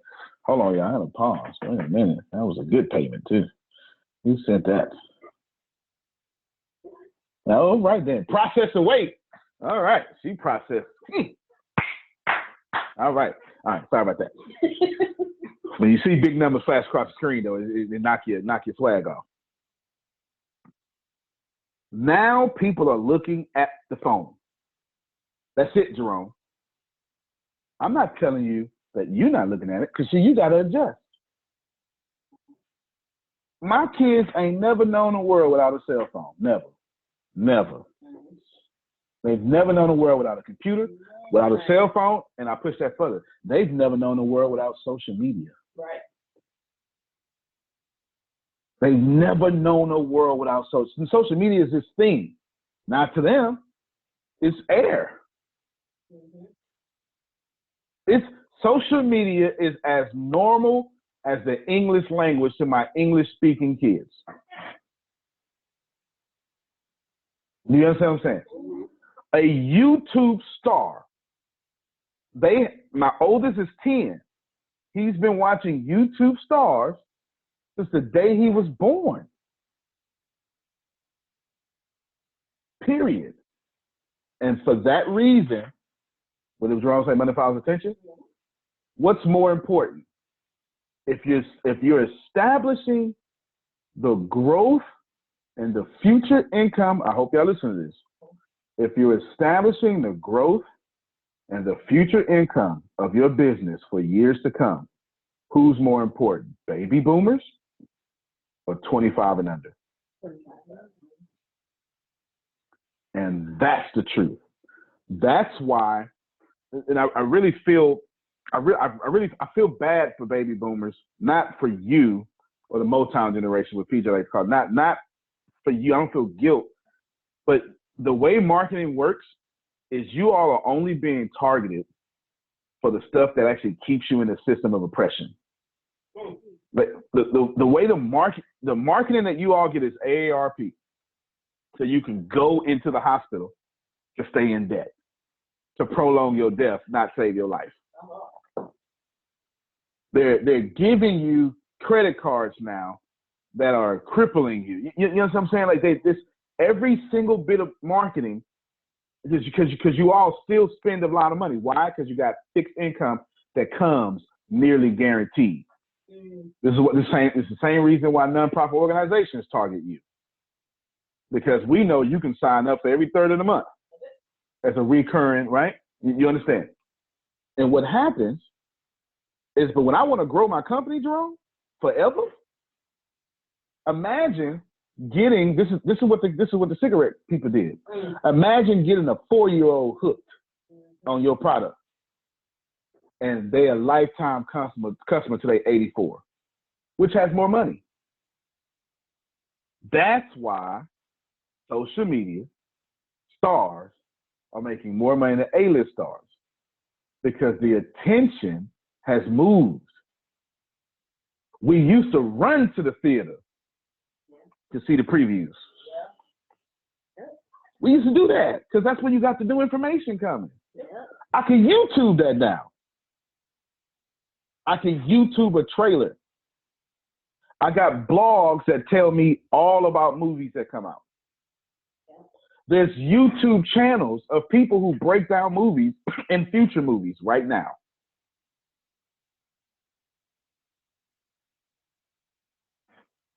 Hold on, y'all. I had a pause. Wait a minute. That was a good payment, too. Who sent that? Oh, right then. Process and wait. All right. She processed. All right. Sorry about that. When you see big numbers flash across the screen, though, it knock your flag off. Now people are looking at the phone. That's it, Jerome. I'm not telling you that you're not looking at it, because you got to adjust. My kids ain't never known a world without a cell phone. Never. They've never known a world without a computer, without a cell phone, and I push that further. They've never known a world without social media. Right. They've never known a world without social. Social media is this thing. Not to them, it's air. It's social media is as normal as the English language to my English-speaking kids. Do you understand what I'm saying? A YouTube star. My oldest is 10. He's been watching YouTube stars since the day he was born. Period. And for that reason, what did Jerome say, money follows attention? What's more important? If you're establishing the growth and the future income, I hope y'all listen to this. If you're establishing the growth and the future income of your business for years to come, who's more important, baby boomers or 25 and under? And that's the truth. That's why, and I really feel, I feel bad for baby boomers, not for you or the Motown generation with PJ like called, not for you. I don't feel guilt, but the way marketing works is you all are only being targeted for the stuff that actually keeps you in the system of oppression. But the way the marketing that you all get is AARP, so you can go into the hospital to stay in debt, to prolong your death, not save your life. They're giving you credit cards now that are crippling you. You know what I'm saying? Like this every single bit of marketing is because you all still spend a lot of money. Why? Because you got fixed income that comes nearly guaranteed. This is the same reason why nonprofit organizations target you. Because we know you can sign up for every third of the month as a recurring, right? You understand? And what happens is, but when I want to grow my company, Jerome, forever, imagine getting this is what the cigarette people did. Imagine getting a 4-year-old hooked on your product, and they're a lifetime customer till they're 84, which has more money. That's why social media stars are making more money than A-list stars, because the attention has moved. We used to run to the theater to see the previews. We used to do that because that's when you got the new information coming. I can YouTube that now. I can YouTube a trailer. I got blogs that tell me all about movies that come out. There's YouTube channels of people who break down movies and future movies right now.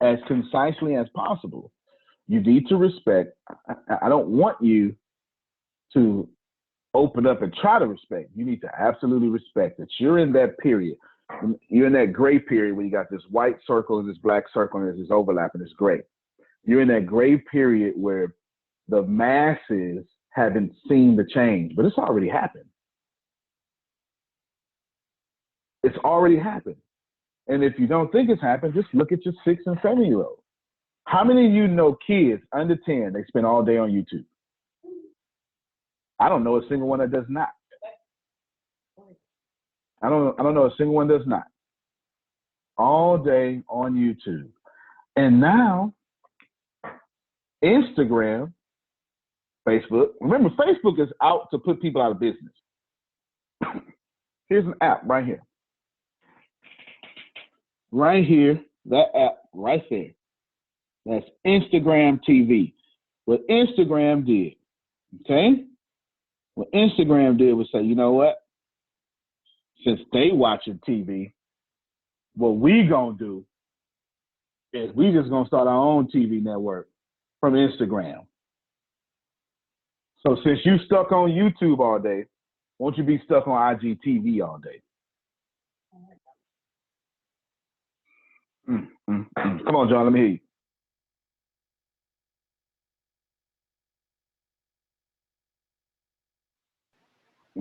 As concisely as possible. You need to respect. I don't want you to open up and try to respect. You need to absolutely respect that you're in that period. You're in that gray period where you got this white circle and this black circle and there's this overlap and it's gray. You're in that gray period where the masses haven't seen the change, but it's already happened. It's already happened. And if you don't think it's happened, just look at your 6 and 7-year-olds. How many of you know kids under 10, they spend all day on YouTube? I don't know a single one that does not. I don't know a single one that does not. All day on YouTube. And now, Instagram, Facebook. Remember, Facebook is out to put people out of business. Here's an app right here. Right here, that app right there. That's Instagram TV. What Instagram did, okay? What Instagram did was say, you know what? Since they watching TV, what we gonna do is we just gonna start our own TV network from Instagram. So since you stuck on YouTube all day, won't you be stuck on IGTV all day? Come on, John, let me hear you.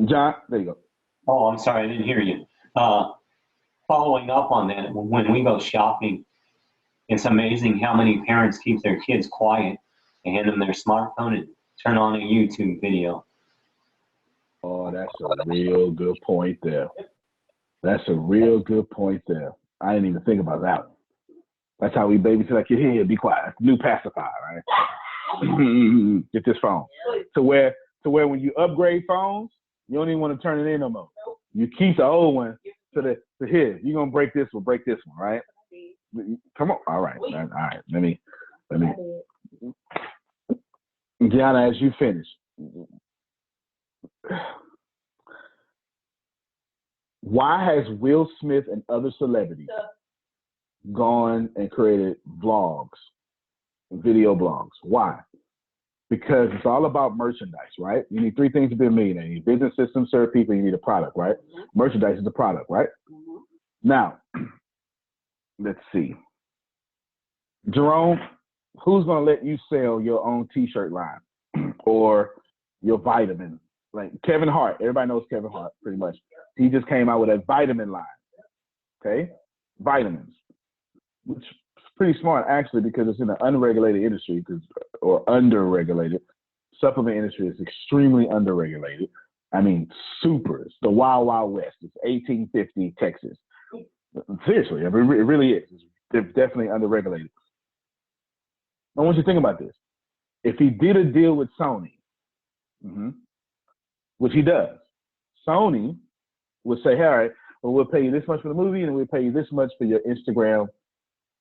John, there you go. Oh, I'm sorry, I didn't hear you. Following up on that, when we go shopping, it's amazing how many parents keep their kids quiet and hand them their smartphone and turn on a YouTube video. Oh, that's a real good point there. That's a real good point there. I didn't even think about that one. That's how we babysit our kid. Here, be quiet. New pacifier, right? Get this phone. To where when you upgrade phones, you don't even want to turn it in no more. You keep the old one to here. You're gonna break this one, right? Come on. All right. Let me. Gianna, as you finish. Why has Will Smith and other celebrities gone and created vlogs, video blogs? Why? Because it's all about merchandise, right? You need 3 things to be a millionaire. You need business systems, serve people, you need a product, right? Mm-hmm. Merchandise is the product, right? Mm-hmm. Now, let's see. Jerome, who's going to let you sell your own t-shirt line or your vitamin? Like Kevin Hart, everybody knows Kevin Hart pretty much. He just came out with a vitamin line, okay? Vitamins, which is pretty smart actually because it's in an unregulated industry or underregulated. Supplement industry is extremely underregulated. I mean, super. It's the Wild Wild West. It's 1850 Texas. Seriously, I mean, it really is. It's definitely underregulated. I want you to think about this. If he did a deal with Sony, which he does, Sony would say, all right, well, we'll pay you this much for the movie and we'll pay you this much for your Instagram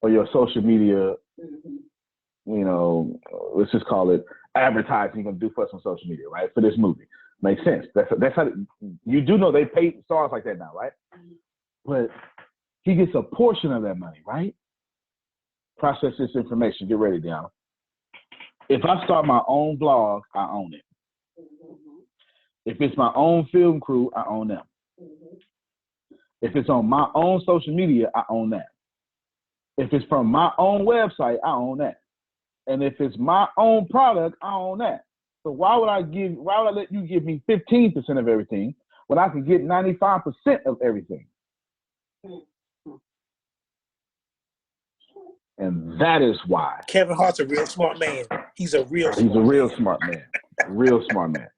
or your social media, you know, let's just call it advertising you're going to do for us on social media, right, for this movie. Makes sense. That's how, you do know they pay stars like that now, right? But he gets a portion of that money, right? Process this information. Get ready, Deanna. If I start my own blog, I own it. If it's my own film crew, I own them. If it's on my own social media, I own that. If it's from my own website, I own that. And if it's my own product, I own that. So why would I let you give me 15% of everything when I can get 95% of everything? And that is why. Kevin Hart's a real smart man. He's a real smart man. Real smart man.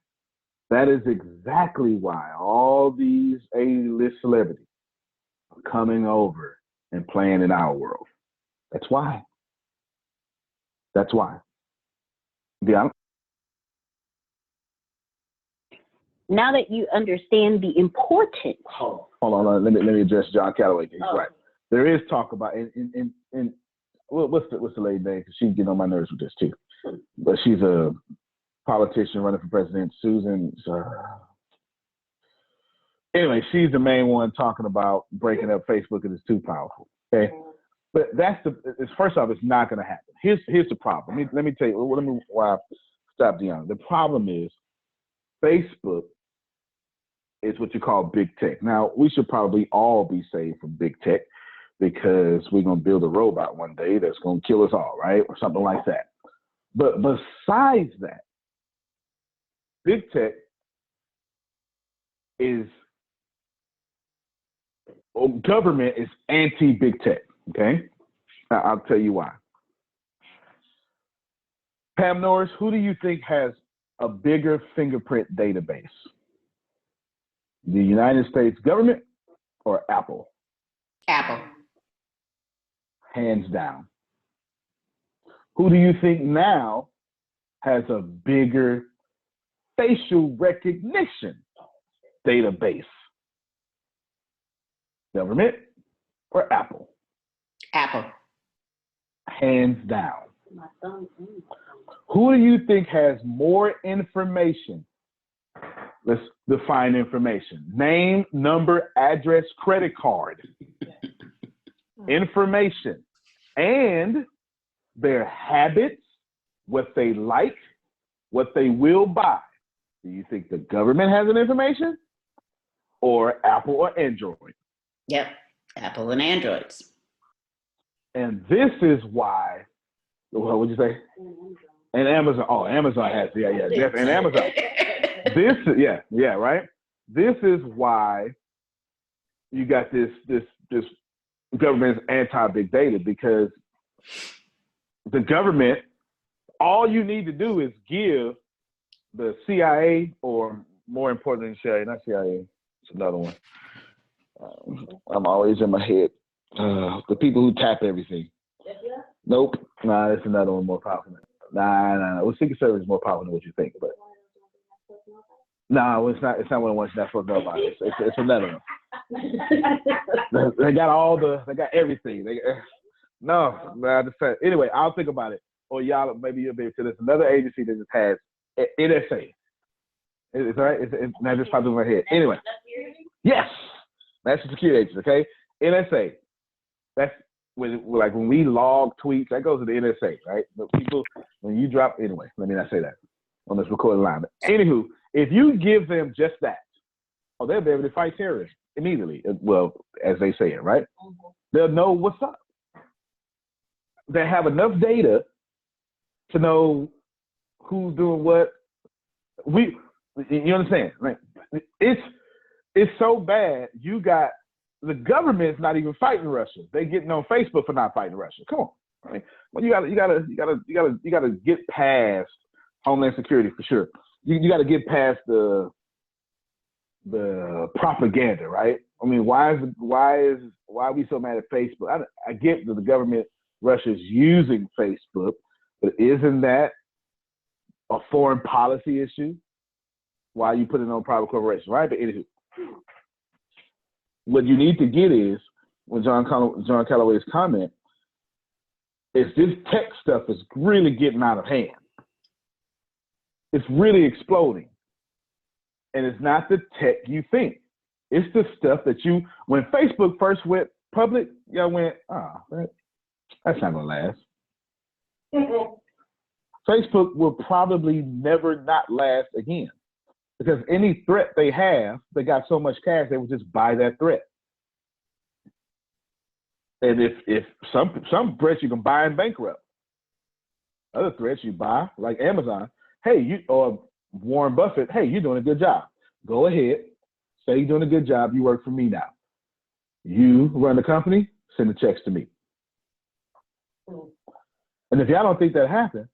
That is exactly why all these A-list celebrities are coming over and playing in our world. That's why. That's why. Yeah. Now that you understand the importance hold on, let me address John Calloway. He's Oh. right. There is talk about and what's the lady name? Because she's getting on my nerves with this too. But she's a politician running for president, Susan. Anyway, she's the main one talking about breaking up Facebook and it's too powerful. Okay, but first off, it's not going to happen. Here's the problem. Let me tell you. Why I stopped Deanna. The problem is Facebook is what you call big tech. Now, we should probably all be saved from big tech because we're going to build a robot one day that's going to kill us all, right? Or something like that. But besides that, big tech government is anti-big tech, okay? Now, I'll tell you why. Pam Norris, who do you think has a bigger fingerprint database? The United States government or Apple? Apple. Hands down. Who do you think now has a bigger facial recognition database? Government or Apple? Apple. Hands down. My son. Who do you think has more information? Let's define information. Name, number, address, credit card. Information. And their habits, what they like, what they will buy. Do you think the government has an information? Or Apple or Android? Yep. Apple and Androids. And this is why, what would you say? And Amazon. Oh, Amazon has, definitely. And Amazon. Right? This is why you got this government's anti-big data, because the government, all you need to do is give the CIA, or more importantly, CIA, not CIA, it's another one. I'm always in my head. The people who tap everything. Nope. Nah, it's another one more powerful. Nah. Well, Secret Service is more powerful than what you think, but. No, it's not. It's not one of the ones you're not supposed to know about. It's another one. They got everything. I just said. Anyway, I'll think about it. Or y'all, maybe you'll be able to. There's another agency that just has NSA. It's all right. It's not just popped in my head. Anyway. Yes. National Security Agency. Okay. NSA. That's when we log tweets, that goes to the NSA, right? But people, when you drop, anyway, let me not say that on this recording line. But anywho, if you give them just that, they'll be able to fight terrorists immediately. Well, as they say it, right? They'll know what's up. They have enough data to know who's doing what. You understand? Right? It's so bad. You got the government's not even fighting Russia. They getting on Facebook for not fighting Russia. Come on. I mean, well, you gotta get past Homeland Security for sure. You got to get past the propaganda, right? I mean, why are we so mad at Facebook? I get that the government, Russia's using Facebook, but isn't that a foreign policy issue? Why you put it on private corporation, right? But anywho, what you need to get is, when John Calloway's comment, is this tech stuff is really getting out of hand. It's really exploding. And it's not the tech you think. It's the stuff that when Facebook first went public, y'all went, that's not gonna last. Facebook will probably never not last again. Because any threat they have, they got so much cash, they would just buy that threat. And if some threats you can buy and bankrupt. Other threats you buy, like Amazon, or Warren Buffett, hey, you're doing a good job. Go ahead, say you're doing a good job, you work for me now. You run the company, send the checks to me. And if y'all don't think that happened,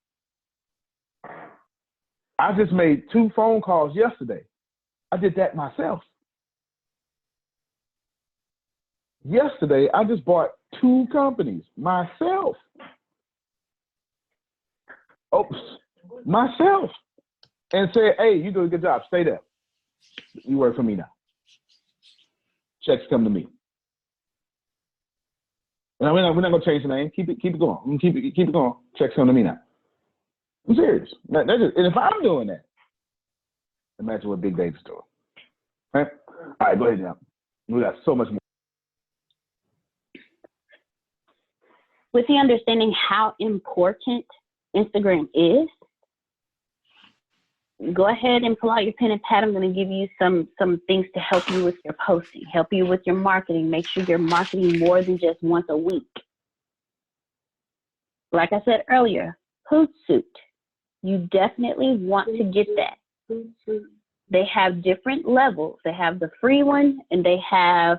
I just made 2 phone calls yesterday. I did that myself. Yesterday, I just bought 2 companies myself. Myself. And said, hey, you do a good job. Stay there. You work for me now. checks come to me. Now, we're not going to change the name. Keep it going. Keep it going. Checks come to me now. I'm serious. And if I'm doing that, imagine what Big Data's doing. Right? All right, go ahead now. We got so much more. With the understanding how important Instagram is, go ahead and pull out your pen and pad. I'm going to give you some things to help you with your posting, help you with your marketing. Make sure you're marketing more than just once a week. Like I said earlier, Hootsuite. You definitely want to get that. They have different levels. They have the free one, and they have.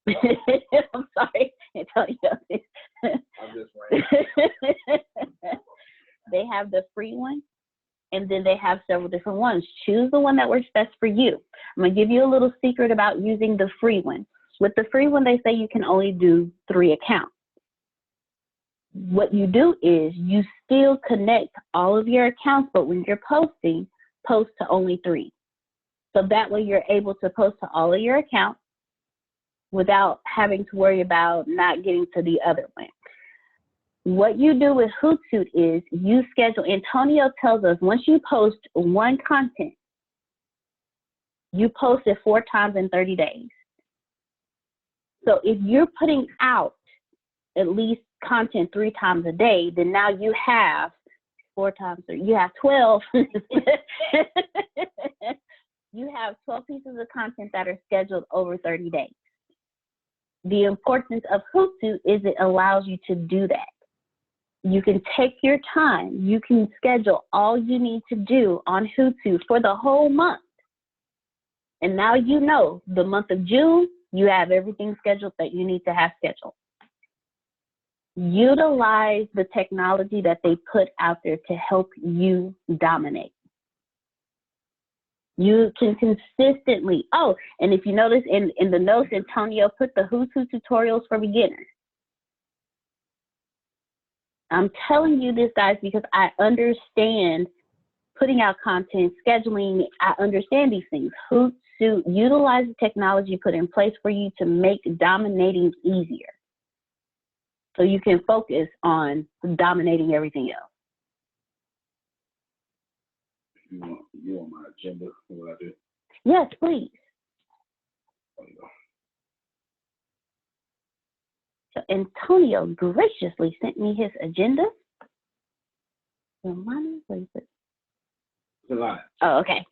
I'm sorry, Antonio. I'm just right. They have the free one, and then they have several different ones. Choose the one that works best for you. I'm gonna give you a little secret about using the free one. With the free one, they say you can only do 3 accounts. What you do is you still connect all of your accounts, but when you're posting, post to only 3. So that way you're able to post to all of your accounts without having to worry about not getting to the other one. What you do with Hootsuite is you schedule. Antonio tells us once you post one content, you post it 4 times in 30 days. So if you're putting out at least content 3 times a day, then now you have 4 times 3, you have 12. You have 12 pieces of content that are scheduled over 30 days. The importance of Hootsuite is it allows you to do that. You can take your time. You can schedule all you need to do on Hootsuite for the whole month. And now you know the month of June, you have everything scheduled that you need to have scheduled. Utilize the technology that they put out there to help you dominate. You can consistently, and if you notice in the notes, Antonio put the Hootsuite tutorials for beginners. I'm telling you this, guys, because I understand putting out content, scheduling, I understand these things. Hootsuite, utilize the technology put in place for you to make dominating easier. So you can focus on dominating everything else. You want my agenda for what I do? Yes, please. There you go. So Antonio graciously sent me his agenda. What is it? It's a lot. Oh, okay.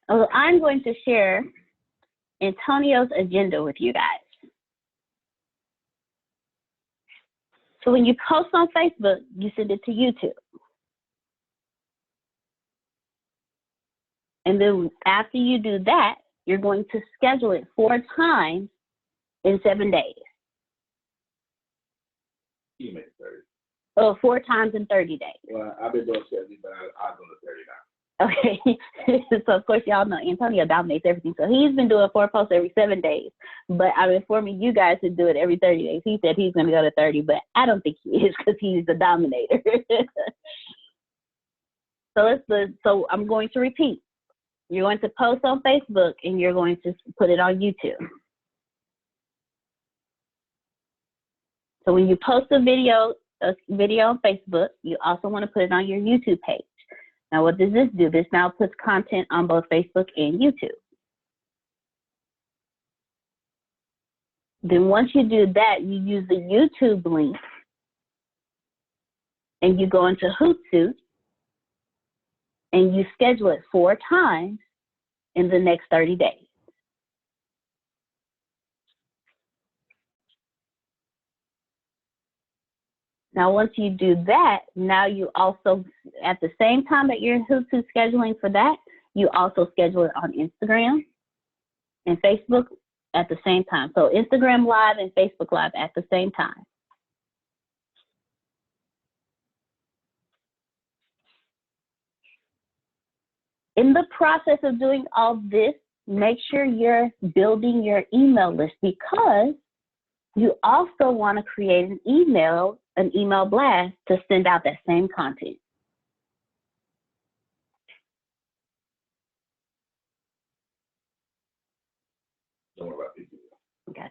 Well, I'm going to share Antonio's agenda with you guys. So when you post on Facebook, you send it to YouTube. And then after you do that, you're going to schedule it 4 times in 7 days. You make it 30. Oh, 4 times in 30 days. Well, I've been doing 70, but I'll go to 30 now. Okay. So, of course, y'all know Antonio dominates everything. So he's been doing 4 posts every 7 days. But I'm informing you guys to do it every 30 days. He said he's going to go to 30, but I don't think he is because he's the dominator. So I'm going to repeat. You're going to post on Facebook, and you're going to put it on YouTube. So when you post a video on Facebook, you also want to put it on your YouTube page. Now, what does this do? This now puts content on both Facebook and YouTube. Then once you do that, you use the YouTube link, and you go into Hootsuite, and you schedule it 4 times in the next 30 days. Now, once you do that, now you also, at the same time that you're in Hootsuite scheduling for that, you also schedule it on Instagram and Facebook at the same time. So Instagram Live and Facebook Live at the same time. In the process of doing all this, make sure you're building your email list, because you also want to create an email blast to send out that same content. Gotcha.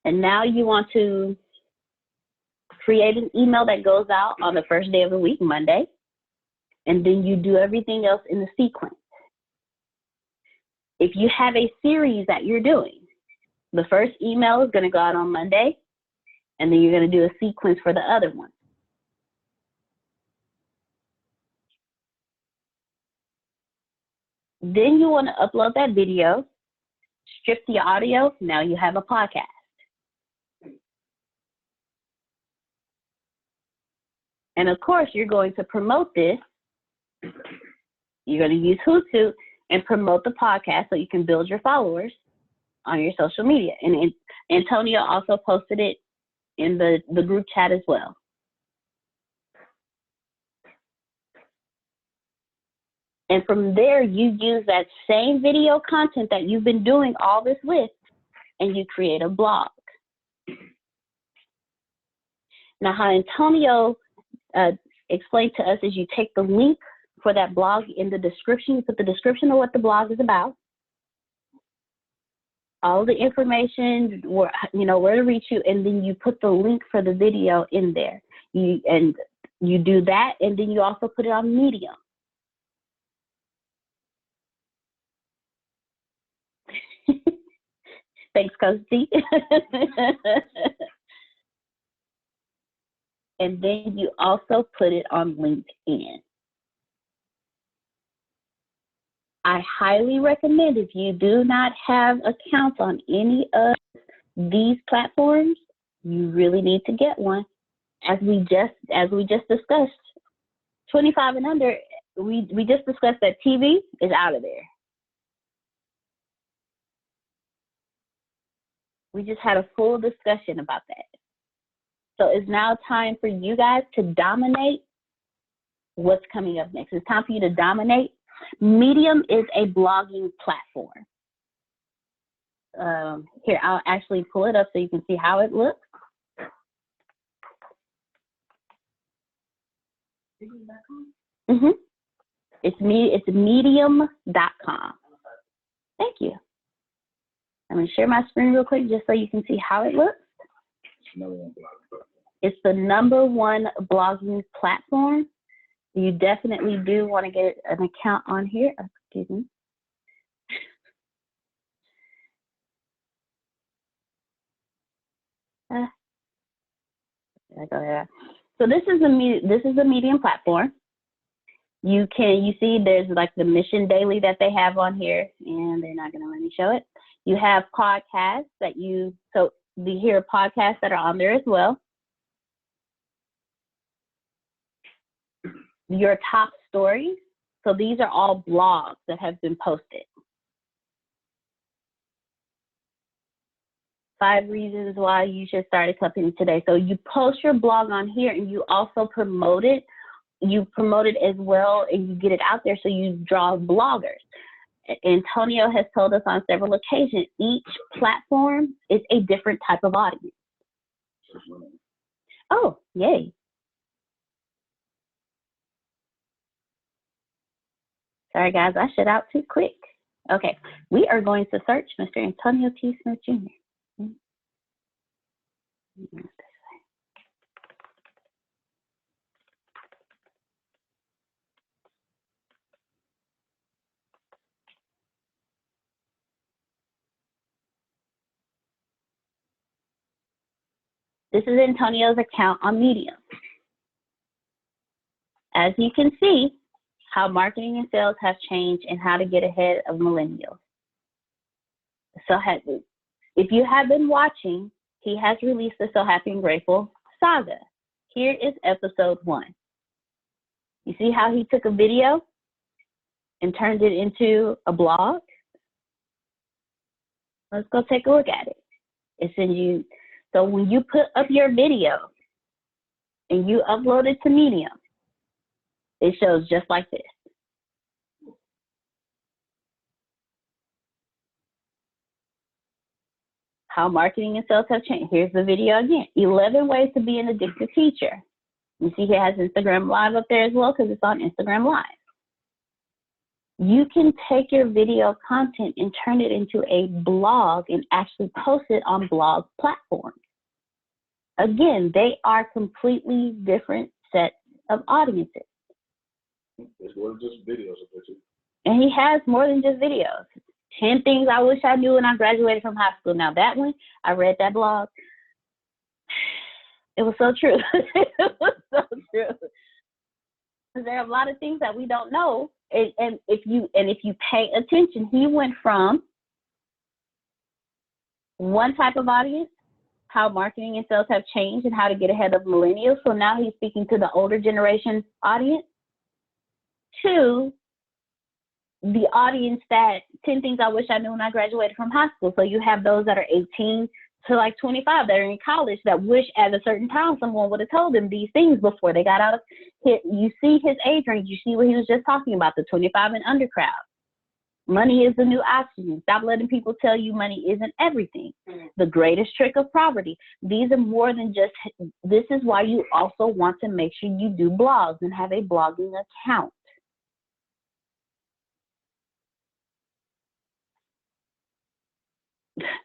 And now you want to create an email that goes out on the first day of the week, Monday, and then you do everything else in the sequence. If you have a series that you're doing, the first email is going to go out on Monday, and then you're going to do a sequence for the other one. Then you want to upload that video, strip the audio, now you have a podcast. And of course, you're going to promote this. You're going to use Hootsuite and promote the podcast so you can build your followers on your social media. And Antonio also posted it in the group chat as well. And from there, you use that same video content that you've been doing all this with, and you create a blog. Now, how Antonio explained to us is you take the link for that blog in the description, you put the description of what the blog is about, all the information, where to reach you, and then you put the link for the video in there. You do that, and then you also put it on Medium. Thanks, Coach D. And then you also put it on LinkedIn. I highly recommend, if you do not have accounts on any of these platforms, you really need to get one. As we just discussed, 25 and under, we just discussed that TV is out of there. We just had a full discussion about that. So it's now time for you guys to dominate what's coming up next. It's time for you to dominate. Medium is a blogging platform. Here, I'll actually pull it up so you can see how it looks. Mm-hmm. It's medium.com. Thank you. I'm going to share my screen real quick just so you can see how it looks. It's the #1 blogging platform. You definitely do want to get an account on here. Excuse me. So this is a Medium platform. You see there's like the mission daily that they have on here, and they're not going to let me show it. You have podcasts so you hear podcasts that are on there as well. Your top stories. So these are all blogs that have been posted. 5 reasons why you should start a company today. So you post your blog on here, and you also promote it. You promote it as well, and you get it out there so you draw bloggers. Antonio has told us on several occasions, each platform is a different type of audience. Oh, yay. Sorry, guys, I shut out too quick. Okay, we are going to search Mr. Antonio T. Smith Jr. This is Antonio's account on Medium. As you can see, how marketing and sales have changed and how to get ahead of millennials. So if you have been watching, he has released the So Happy and Grateful saga. Here is episode 1. You see how he took a video and turned it into a blog? Let's go take a look at it. So when you put up your video and you upload it to Medium, it shows just like this. How marketing and sales have changed. Here's the video again. 11 ways to be an addictive teacher. You see he has Instagram Live up there as well because it's on Instagram Live. You can take your video content and turn it into a blog and actually post it on blog platforms. Again, they are completely different sets of audiences. It's more than just videos. And he has more than just videos. 10 things I wish I knew when I graduated from high school. Now that one, I read that blog. It was so true. It was so true. There are a lot of things that we don't know. And if you pay attention, he went from one type of audience, how marketing and sales have changed and how to get ahead of millennials. So now he's speaking to the older generation audience, to the audience that 10 things I wish I knew when I graduated from high school. So you have those that are 18 to like 25 that are in college that wish at a certain time someone would have told them these things before they got out of it. You see his age range. You see what he was just talking about, the 25 and under crowd. Money is the new oxygen. Stop letting people tell you money isn't everything. The greatest trick of poverty. These are more than just, this is why you also want to make sure you do blogs and have a blogging account.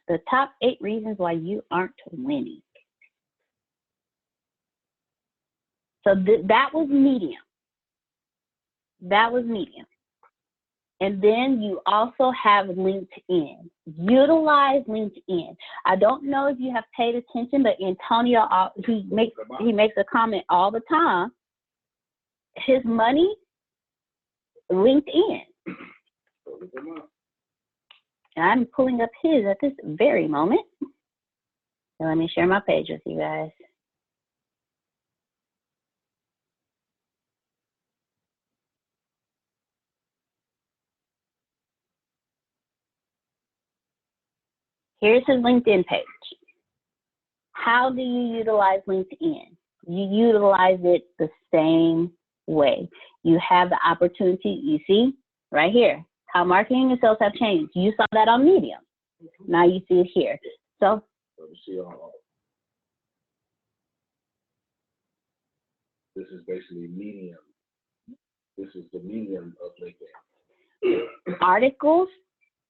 The top 8 reasons why you aren't winning. So that was medium. That was medium. And then you also have LinkedIn. Utilize LinkedIn. I don't know if you have paid attention, but Antonio, he makes a comment all the time. His money, LinkedIn. I'm pulling up his at this very moment. So let me share my page with you guys. Here's his LinkedIn page. How do you utilize LinkedIn? You utilize it the same way. You have the opportunity, you see, right here, how marketing and sales have changed. You saw that on Medium. Now you see it here. So this is basically medium. This is the medium of LinkedIn. Articles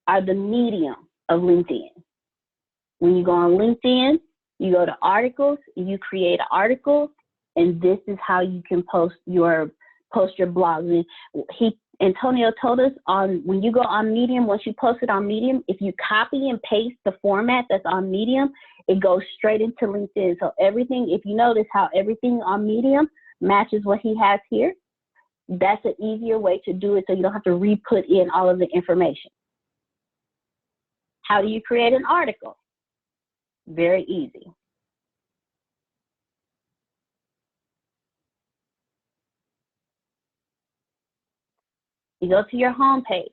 are the medium of LinkedIn. When you go on LinkedIn, you go to articles, you create an article, and this is how you can post your blogs. And Antonio told us when you go on Medium, once you post it on Medium, if you copy and paste the format that's on Medium, it goes straight into LinkedIn. So everything, if you notice how everything on Medium matches what he has here, that's an easier way to do it so you don't have to re-put in all of the information. How do you create an article? Very easy. You go to your home page.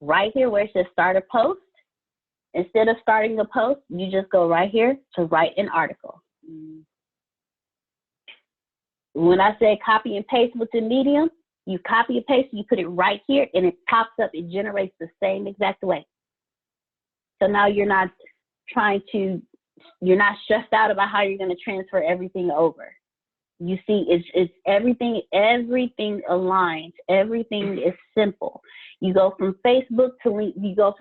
Right here where it says start a post, instead of starting a post, you just go right here to write an article. When I say copy and paste within Medium, you copy and paste, you put it right here, and it pops up, it generates the same exact way. So now you're not stressed out about how you're going to transfer everything over. You see, it's everything aligns. Everything is simple. You go from Facebook to video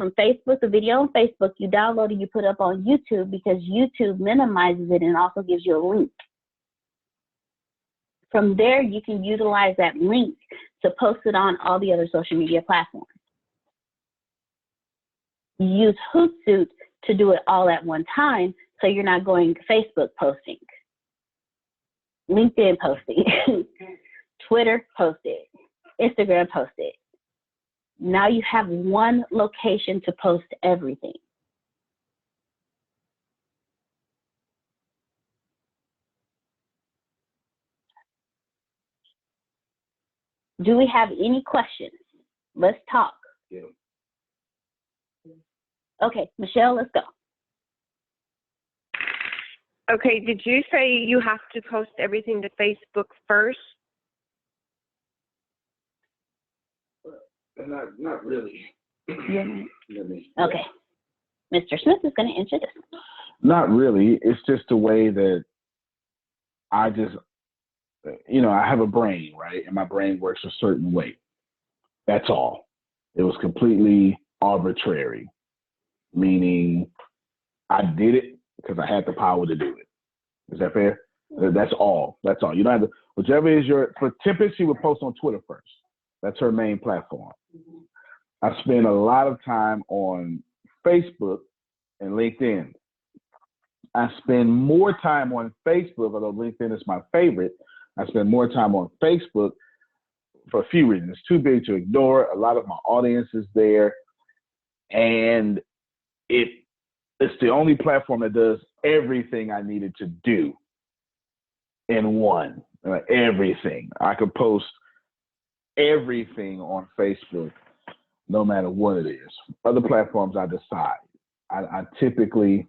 on Facebook, you download it, you put it up on YouTube because YouTube minimizes it and also gives you a link. From there, you can utilize that link to post it on all the other social media platforms. You use Hootsuite to do it all at one time, so you're not going Facebook posting, LinkedIn posting, Twitter posted, Instagram posted. Now you have one location to post everything. Do we have any questions? Let's talk. Yeah. Okay, Michelle, let's go. Okay, did you say you have to post everything to Facebook first? Not really. Yeah. Okay. Mr. Smith is going to answer this. Not really. It's just the way that I have a brain, right? And my brain works a certain way. That's all. It was completely arbitrary, meaning I did it because I had the power to do it. Is that fair? That's all. That's all. You don't have to, whichever is your, for Tempest, she would post on Twitter first. That's her main platform. I spend a lot of time on Facebook and LinkedIn. I spend more time on Facebook, although LinkedIn is my favorite. I spend more time on Facebook for a few reasons. It's too big to ignore. A lot of my audience is there. And it's the only platform that does everything I needed to do in one. Everything. I could post everything on Facebook, no matter what it is. Other platforms, I decide. I typically,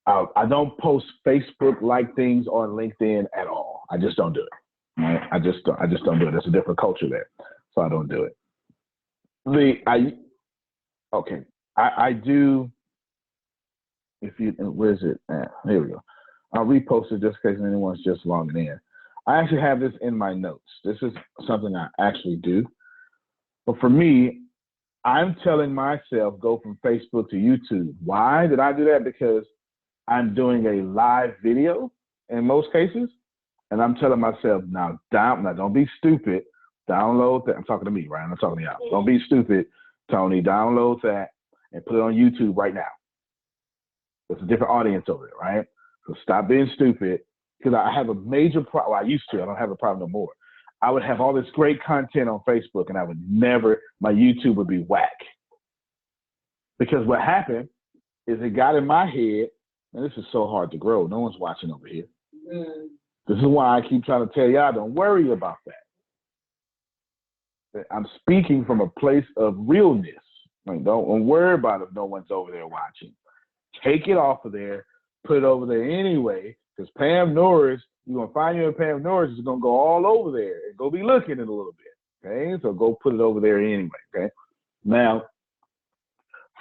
I don't post Facebook-like things on LinkedIn at all. I just don't do it. Right? I just don't do it. There's a different culture there, so I don't do it. I do. Where is it? Here we go. I'll repost it just in case anyone's just logging in. I actually have this in my notes. This is something I actually do. But for me, I'm telling myself go from Facebook to YouTube. Why did I do that? Because I'm doing a live video in most cases, and I'm telling myself now don't be stupid. Download that. I'm talking to me, right? I'm not talking to y'all. Don't be stupid, Tony. Download that and put it on YouTube right now. There's a different audience over there, right? So stop being stupid. Because I have a major problem. Well, I used to. I don't have a problem no more. I would have all this great content on Facebook, and I would never, my YouTube would be whack. Because what happened is it got in my head, and this is so hard to grow. No one's watching over here. This is why I keep trying to tell y'all, don't worry about that. I'm speaking from a place of realness. Like, don't worry about if no one's over there watching. Take it off of there, put it over there anyway, because Pam Norris, you're going to find you and Pam Norris is going to go all over there and go be looking in a little bit, okay? So go put it over there anyway, okay? Now,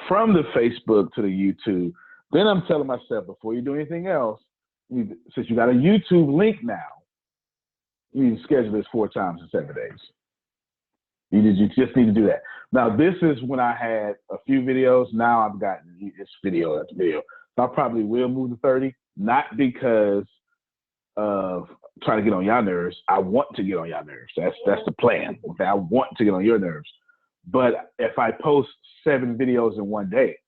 from the Facebook to the YouTube, then I'm telling myself before you do anything else, since you got a YouTube link now, you need to schedule this 4 times in 7 days. You just need to do that. Now, this is when I had a few videos. Now I've gotten it's video after video. So I probably will move to 30, not because of trying to get on y'all nerves. I want to get on y'all nerves. That's the plan. Okay, I want to get on your nerves. But if I post 7 videos in one day,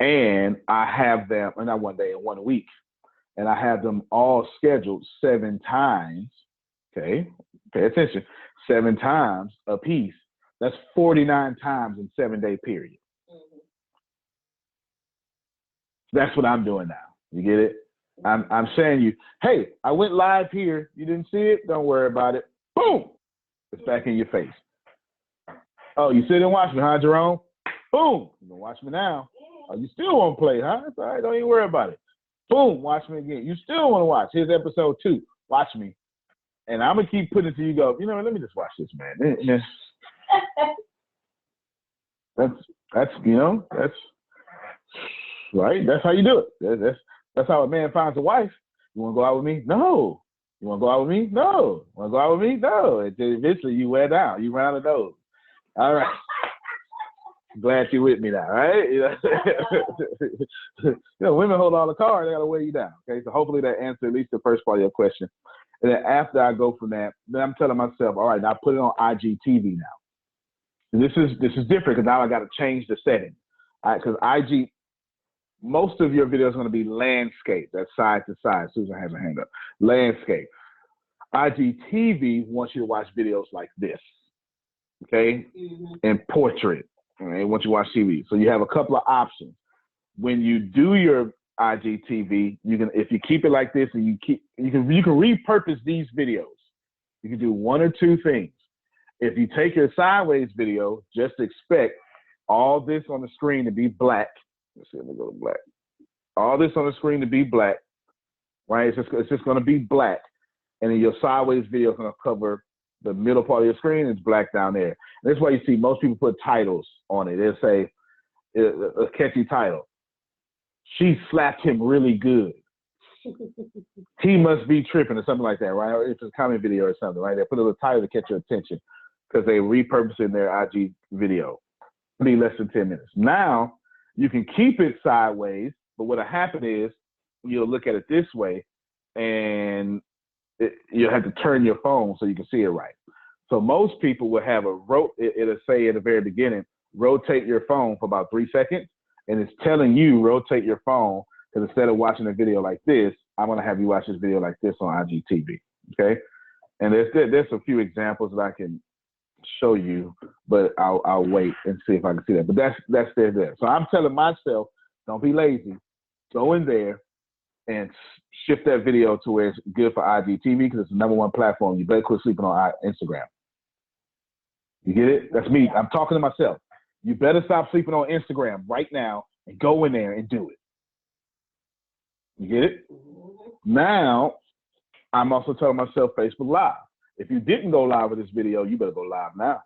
and I have them, or not one day, in 1 week, and I have them all scheduled 7 times, okay, pay attention, 7 times a piece, that's 49 times in 7-day period. That's what I'm doing now. You get it? I'm saying you, hey, I went live here. You didn't see it? Don't worry about it. Boom! It's back in your face. Oh, you sit and watch me, huh, Jerome? Boom! You gonna watch me now. Oh, you still want to play, huh? It's all right. Don't even worry about it. Boom! Watch me again. You still want to watch. Here's episode 2. Watch me. And I'm going to keep putting it till you go, you know, let me just watch this, man. That's you know, that's right. That's how you do it. That's how a man finds a wife. You want to go out with me? No. You want to go out with me? No. Want to go out with me? No. And then eventually you wear down. You run out of nose. All right. Glad you're with me now, right? You know, women hold all the cards. They got to wear you down. Okay, so hopefully that answered at least the first part of your question. And then after I go from that, then I'm telling myself, all right, now put it on IGTV now. And this is different because now I got to change the setting. Because IG, most of your video is going to be landscape. That's side to side. Susan has her hand up. Landscape. IGTV wants you to watch videos like this, okay? And portrait. They want you to watch TV. So you have a couple of options. When you do your IGTV, you can, if you keep it like this, and you can repurpose these videos. You can do 1 or 2 things. If you take your sideways video, just expect all this on the screen to be black. Let's see, let me go to black. All this on the screen to be black, right? It's just going to be black, and then your sideways video is going to cover the middle part of your screen. It's black down there. And that's why you see most people put titles on it. They'll say a catchy title. She slapped him really good. He must be tripping or something like that, right? Or it's a comment video or something, right? They put a little title to catch your attention. because they repurposing their IG video. It'll be less than 10 minutes. Now, you can keep it sideways, but what'll happen is you'll look at it this way, and you'll have to turn your phone so you can see it right. So most people will have it'll say at the very beginning, rotate your phone for about 3 seconds, and it's telling you rotate your phone, because instead of watching a video like this, I'm going to have you watch this video like this on IGTV, okay? And there's a few examples that I can show you, but I'll wait and see if I can see that. But that's there. So I'm telling myself, don't be lazy. Go in there and shift that video to where it's good for IGTV, because it's the #1 platform. You better quit sleeping on Instagram. You get it? That's me. I'm talking to myself. You better stop sleeping on Instagram right now and go in there and do it. You get it? Now, I'm also telling myself Facebook Live. If you didn't go live with this video, you better go live now.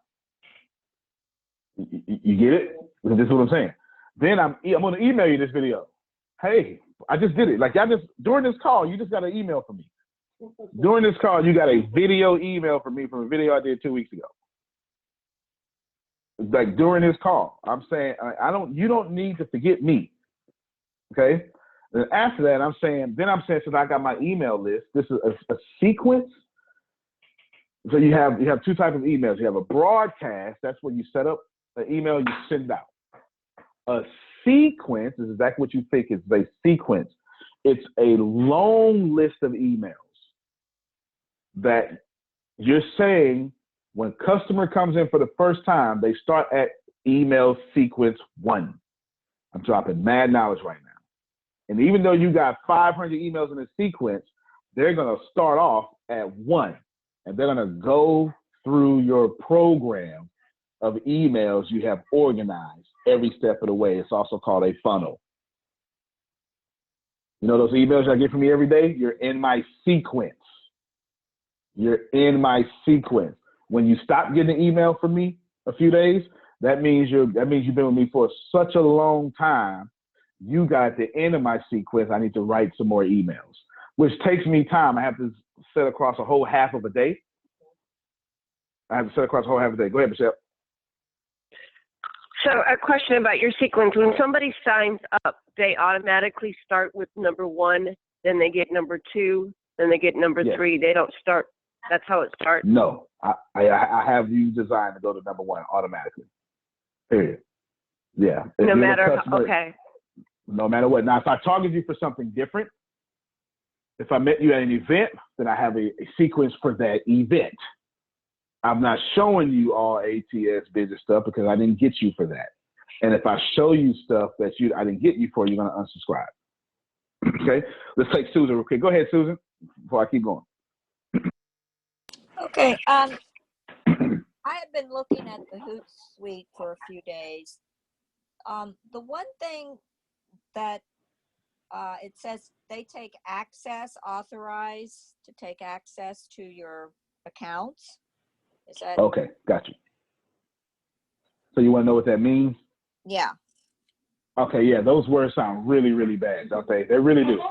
You get it? This is what I'm saying. Then I'm going to email you this video. Hey, I just did it. Like, during this call, you just got an email from me. During this call, you got a video email from me from a video I did 2 weeks ago. Like, during this call, I'm saying, you don't need to forget me. Okay? And after that, I'm saying, since I got my email list, this is a sequence. So you have 2 types of emails. You have a broadcast. That's where you set up an email you send out. A sequence is exactly what you think is a sequence. It's a long list of emails that you're saying when customer comes in for the first time, they start at email sequence 1. I'm dropping mad knowledge right now. And even though you got 500 emails in a sequence, they're going to start off at 1. And they're going to go through your program of emails you have organized every step of the way. It's also called a funnel. You know those emails I get from me every day? You're in my sequence. You're in my sequence. When you stop getting an email from me a few days, that means you've been with me for such a long time. You got at the end of my sequence, I need to write some more emails, which takes me time. I have to set across a whole half of a day. Go ahead, Michelle. So a question about your sequence. When somebody signs up, they automatically start with #1, then they get #2, then they get #3. They don't start. That's how it starts? No, I have you designed to go to #1 automatically. Period. Yeah. No matter, okay. No matter what. Now, if I target you for something different, if I met you at an event, then I have a sequence for that event. I'm not showing you all ATS business stuff because I didn't get you for that. And if I show you stuff that I didn't get you for, you're going to unsubscribe. Okay? Let's take Susan real quick. Go ahead, Susan, before I keep going. Okay. I have been looking at the Hootsuite for a few days. The one thing that it says they take authorize to take access to your accounts. Is that okay? Got you. So you want to know what that means? Yeah. Okay, yeah, those words sound really, really bad, don't they? They really do.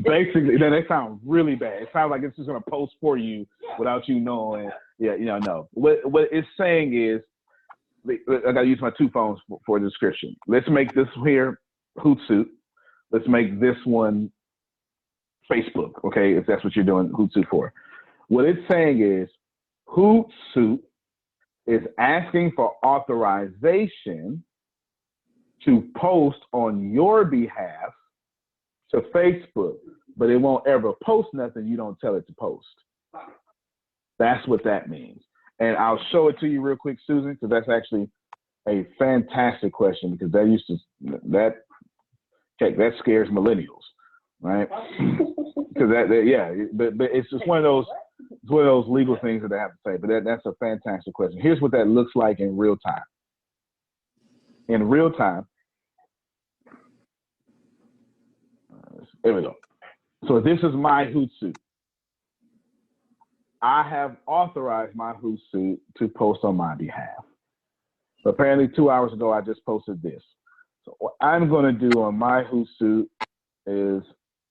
Basically, they sound really bad. It sounds like it's just going to post for you without you knowing. Yeah, no. What it's saying is, I got to use my 2 phones for the description. Let's make this here Hootsuite. Let's make this one Facebook, okay, if that's what you're doing Hootsuite for. What it's saying is Hootsuite is asking for authorization to post on your behalf to Facebook, but it won't ever post nothing you don't tell it to post. That's what that means. And I'll show it to you real quick, Susan, because that's actually a fantastic question, because that scares millennials, right? Because but it's just one of those legal things that they have to say. But that's a fantastic question. Here's what that looks like in real time. In real time, there we go. So this is my Hootsuite. I have authorized my Hootsuite to post on my behalf. So apparently 2 hours ago, I just posted this. So what I'm going to do on my Hootsuite is,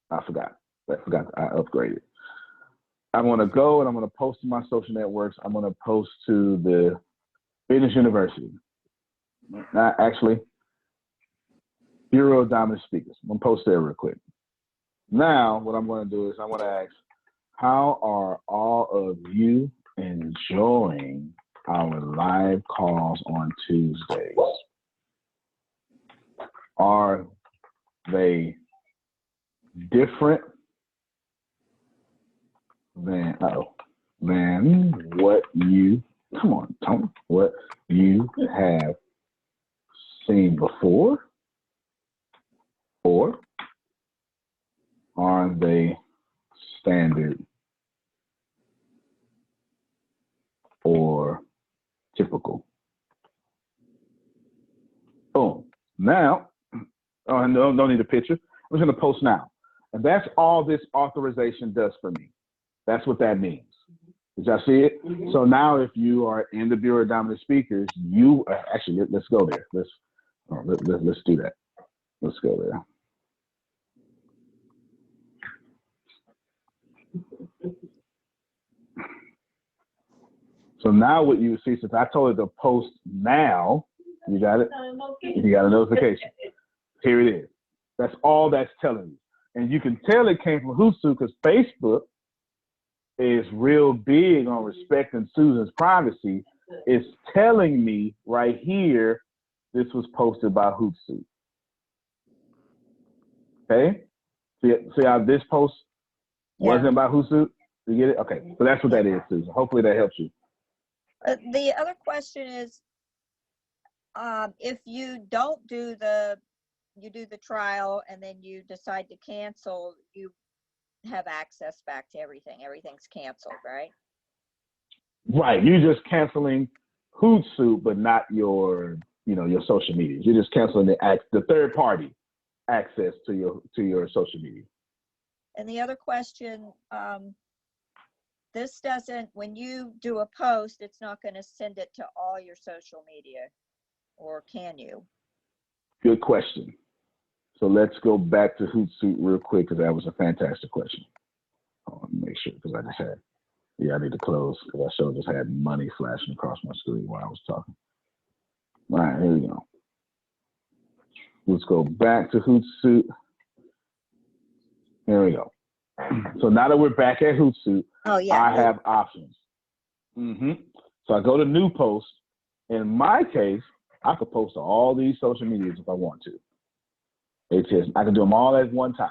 I forgot I upgraded. I'm going to go and I'm going to post to my social networks. I'm going to post to the Business University. Actually, Bureau of Dominant Speakers. I'm going to post there real quick. Now, what I'm going to do is I'm going to ask, how are all of you enjoying our live calls on Tuesdays? Are they different than what you, come on, Tony, what you have seen before? Or are they standard or typical? Boom. Now, no, don't need a picture. I'm just going to post now. And that's all this authorization does for me. That's what that means. Did y'all see it? Mm-hmm. So now if you are in the Bureau of Dominant Speakers, you actually, let's go there. Let's do that. Let's go there. So now what you see, since I told it to post now, you got it? You got a notification. Here it is. That's all that's telling you. And you can tell it came from Hootsuite because Facebook is real big on respecting Susan's privacy. It's telling me right here, this was posted by Hootsuite. Okay? See how this post wasn't by Hootsuite? You get it? Okay. So that's what that is, Susan. Hopefully that helps you. The other question is, if you don't do the trial and then you decide to cancel, you have access back to everything. Everything's canceled, right? Right. You're just canceling Hootsuite, but not your social media. You're just canceling the third party access to your social media. And the other question, this doesn't, when you do a post, it's not going to send it to all your social media, or can you? Good question. So let's go back to Hootsuite real quick because that was a fantastic question. Let me make sure because I just had, I need to close because I just had money flashing across my screen while I was talking. All right, here we go. Let's go back to Hootsuite. Here we go. So now that we're back at Hootsuite, I have options. So I go to new post. In my case, I could post to all these social medias if I want to. I can do them all at one time.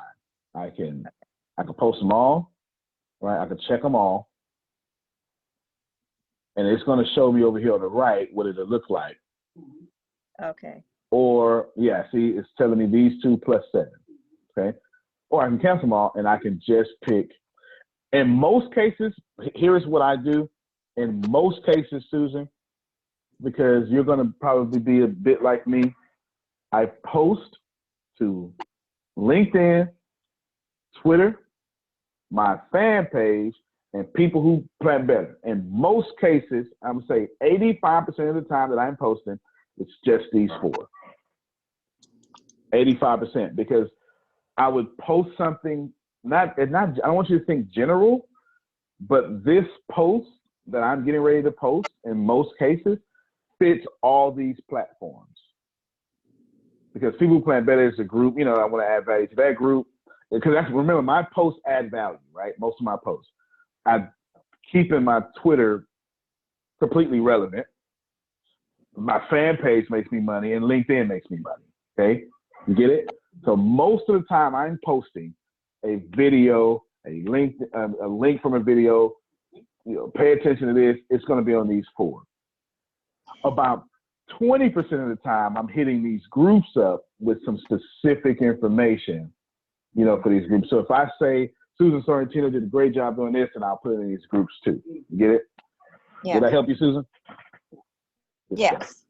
I can post them all, right? I can check them all. And it's going to show me over here on the right what it'll look like. Okay. Or, see, it's telling me these 2 plus 7, okay? Or I can cancel them all and I can just pick. In most cases, here's what I do. In most cases, Susan, because you're going to probably be a bit like me, I post to LinkedIn, Twitter, my fan page, and people who plan better. In most cases, I'm going to say 85% of the time that I'm posting, it's just these 4. 85%, because I would post something, I don't want you to think general, but this post that I'm getting ready to post in most cases fits all these platforms. Because people who plan better is a group, I want to add value to that group. Because remember, my posts add value, right? Most of my posts. I keeping my Twitter completely relevant. My fan page makes me money, and LinkedIn makes me money. Okay, you get it? So most of the time, I'm posting a video, a link from a video. Pay attention to this. It's going to be on these 4. About 20% of the time, I'm hitting these groups up with some specific information, for these groups. So if I say Susan Sorrentino did a great job doing this, and I'll put it in these groups too. You get it? Yeah. Did that help you, Susan? Yes.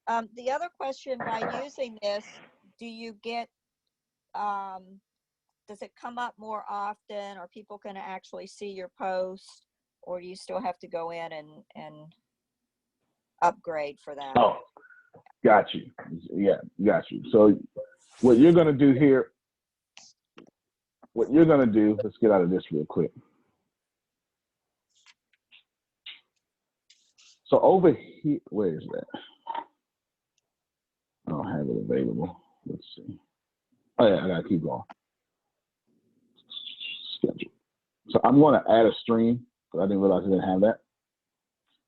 And the other question, by using this, do you get, does it come up more often? Are people going to actually see your post, or do you still have to go in and upgrade for that? Oh, got you. Yeah, got you. So what you're going to do here, let's get out of this real quick. So over here, where is that? I don't have it available. Let's see. Oh yeah, I gotta keep going. Schedule. So I'm going to add a stream because I didn't realize I didn't have that.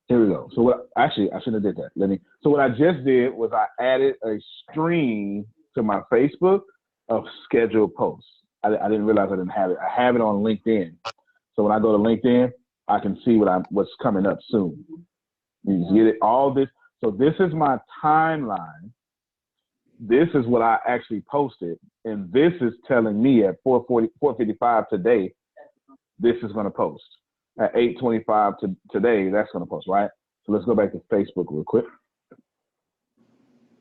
Here we go. So what? Actually, I shouldn't have did that. So what I just did was I added a stream to my Facebook of scheduled posts. I didn't realize I didn't have it. I have it on LinkedIn. So when I go to LinkedIn, I can see what's coming up soon. You get it. All this. So this is my timeline. This is what I actually posted, and this is telling me at 4:55 today, this is going to post. At 8:25 today, that's going to post, right? So let's go back to Facebook real quick.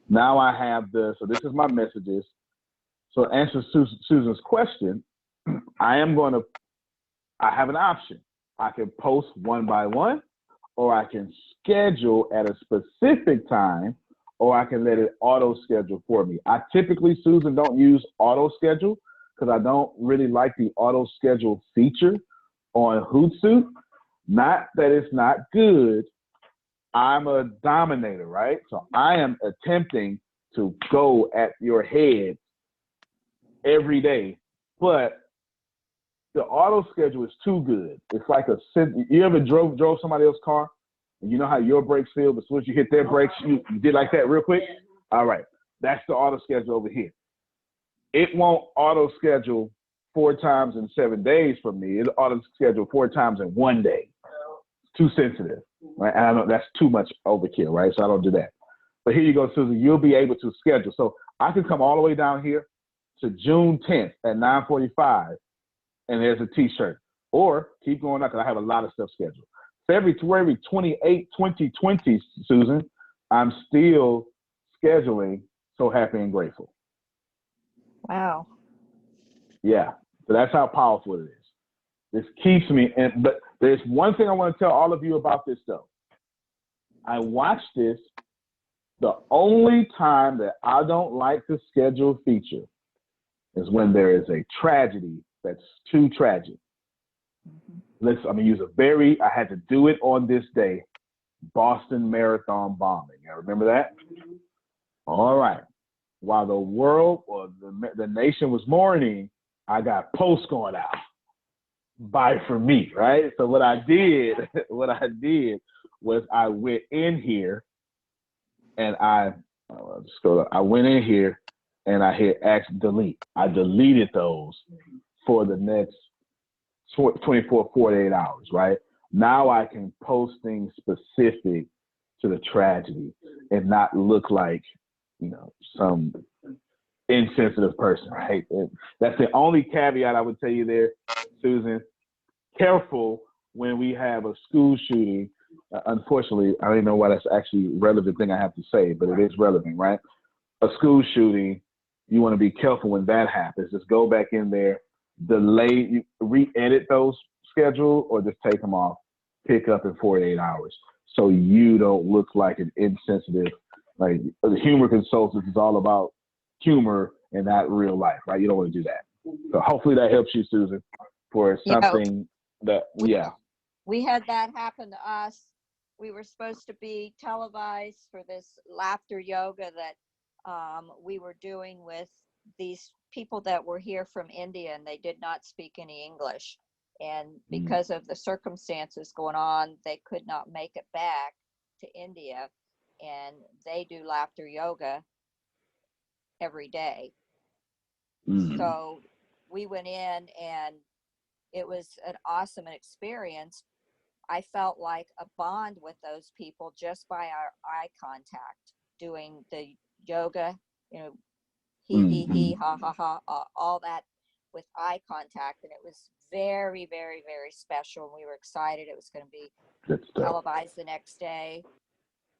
Now I have so this is my messages. So to answer Susan's question, I have an option. I can post one by one, or I can schedule at a specific time, or I can let it auto schedule for me. I typically, Susan, don't use auto schedule because I don't really like the auto schedule feature on Hootsuite. Not that it's not good. I'm a dominator, right? So I am attempting to go at your head every day, but the auto schedule is too good. It's like you ever drove somebody else's car, and you know how your brakes feel, but as soon as you hit their brakes, you did like that real quick? All right, that's the auto schedule over here. It won't auto schedule 4 times in 7 days for me. It'll auto schedule 4 times in 1 day. It's too sensitive, right? And I know that's too much overkill, right? So I don't do that. But here you go, Susan. You'll be able to schedule. So I can come all the way down here to June 10th at 9:45, and there's a T-shirt. Or keep going up because I have a lot of stuff scheduled. February 28, 2020, Susan, I'm still scheduling So Happy and Grateful. Wow. Yeah, so that's how powerful it is. This keeps me, but there's one thing I want to tell all of you about this though. I watch this. The only time that I don't like the schedule feature is when there is a tragedy that's too tragic. I'm going to use I had to do it on this day, Boston Marathon bombing. I remember that? All right. While the world or the nation was mourning, I got posts going out. Buy for me, right? So what I did was I went in here and I went in here and I hit delete. I deleted those for the next 24, 48 hours, right? Now I can post things specific to the tragedy and not look like, some insensitive person, right? And that's the only caveat I would tell you there, Susan. Careful when we have a school shooting. Unfortunately, I don't even know why that's actually a relevant thing I have to say, but it is relevant, right? A school shooting, you want to be careful when that happens. Just go back in there, re-edit those schedule, or just take them off, pick up in 48 hours. So you don't look like an insensitive, like the humor consultant is all about humor and not real life, right? You don't want to do that. So hopefully that helps you, Susan, for something We had that happen to us. We were supposed to be televised for this laughter yoga that we were doing with these people that were here from India, and they did not speak any English. And because of the circumstances going on, they could not make it back to India. And they do laughter yoga every day. So we went in, and it was an awesome experience. I felt like a bond with those people just by our eye contact, doing the yoga, he, ha, ha, ha, all that with eye contact. And it was very, very, very special. And we were excited it was going to be televised the next day.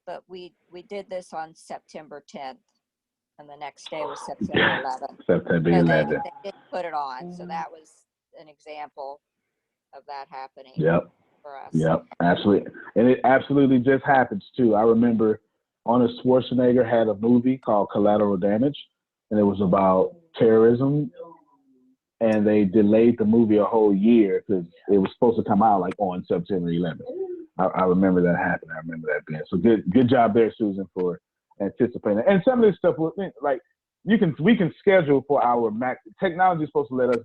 But we did this on September 10th. And the next day was September 11th. September 11th. They didn't put it on. So that was an example of that happening. Yep. For us. Yep, absolutely. And it absolutely just happens too. I remember Arnold Schwarzenegger had a movie called Collateral Damage, and it was about terrorism. And they delayed the movie a whole year because it was supposed to come out like on September 11th. I remember that happening. I remember that being so good job there, Susan, for anticipating. And some of this stuff, like we can schedule for our technology is supposed to let us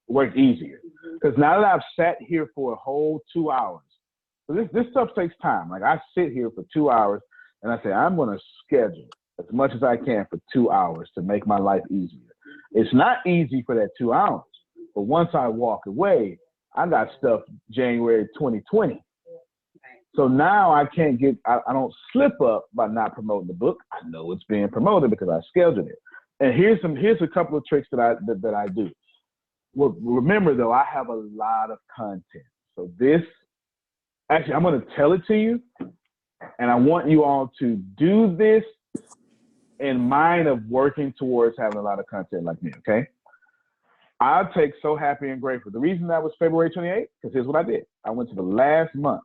work easier. Because now that I've sat here for a whole 2 hours, so this stuff takes time. Like I sit here for 2 hours and I say I'm going to schedule as much as I can for 2 hours to make my life easier. It's not easy for that 2 hours, but once I walk away, I got stuff January 2020. So now I can't I don't slip up by not promoting the book. I know it's being promoted because I scheduled it. And here's a couple of tricks that I do. Well, remember though, I have a lot of content. So actually, I'm going to tell it to you, and I want you all to do this in mind of working towards having a lot of content like me, okay? I'll take So Happy and Grateful. The reason that was February 28th, because here's what I did. I went to the last the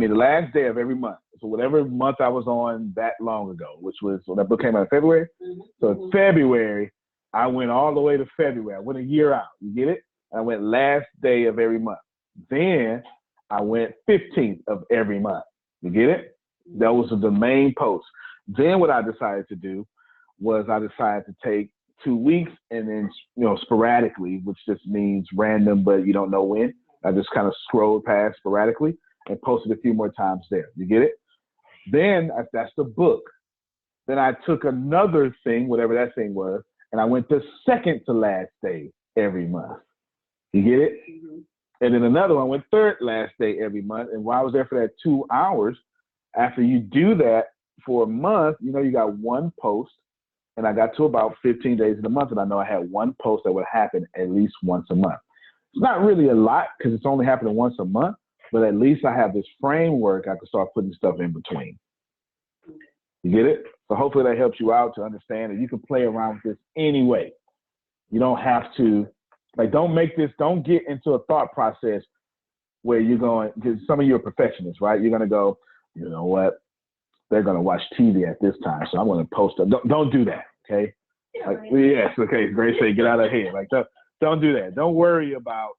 last day of every month. So whatever month I was on that long ago, which was when that book came out in February. So February, I went all the way to February. I went a year out. You get it? I went last day of every month. Then I went 15th of every month. You get it? That was the main post. Then what I decided to do was I decided to take 2 weeks and then, sporadically, which just means random, but you don't know when. I just kind of scrolled past sporadically and posted a few more times there. You get it? Then that's the book. Then I took another thing, whatever that thing was, and I went the second to last day every month. You get it? Mm-hmm. And then another one went third last day every month. And while I was there for that 2 hours, after you do that for a month, you got one post. And I got to about 15 days in the month, and I know I had one post that would happen at least once a month. It's not really a lot because it's only happening once a month, but at least I have this framework I can start putting stuff in between. You get it? So hopefully that helps you out to understand that you can play around with this anyway. You don't have to, don't get into a thought process where you're going, because some of you are perfectionists, right? You're going to go, you know what? They're going to watch TV at this time, so I'm going to post it. Don't do that, okay? Yeah, yes, okay. Grace said, get out of here. Don't do that. Don't worry about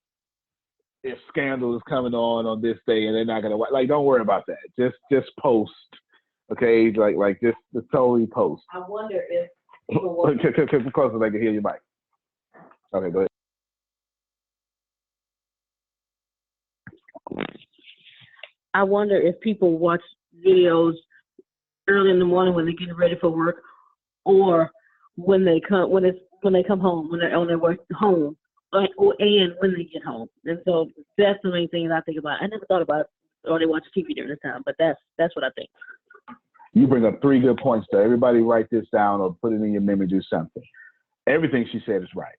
if Scandal is coming on this day and they're not going to watch. Don't worry about that. Just post, okay? Just totally post. I wonder if come closer so I can hear your mic. Okay, go ahead. I wonder if people watch videos early in the morning when they're getting ready for work, or when they come home, when they're on their way home, and when they get home. And so that's the main thing that I think about. I never thought about it, or they watch TV during this time, but that's what I think. You bring up 3 good points there. Everybody write this down or put it in your memory, do something. Everything she said is right,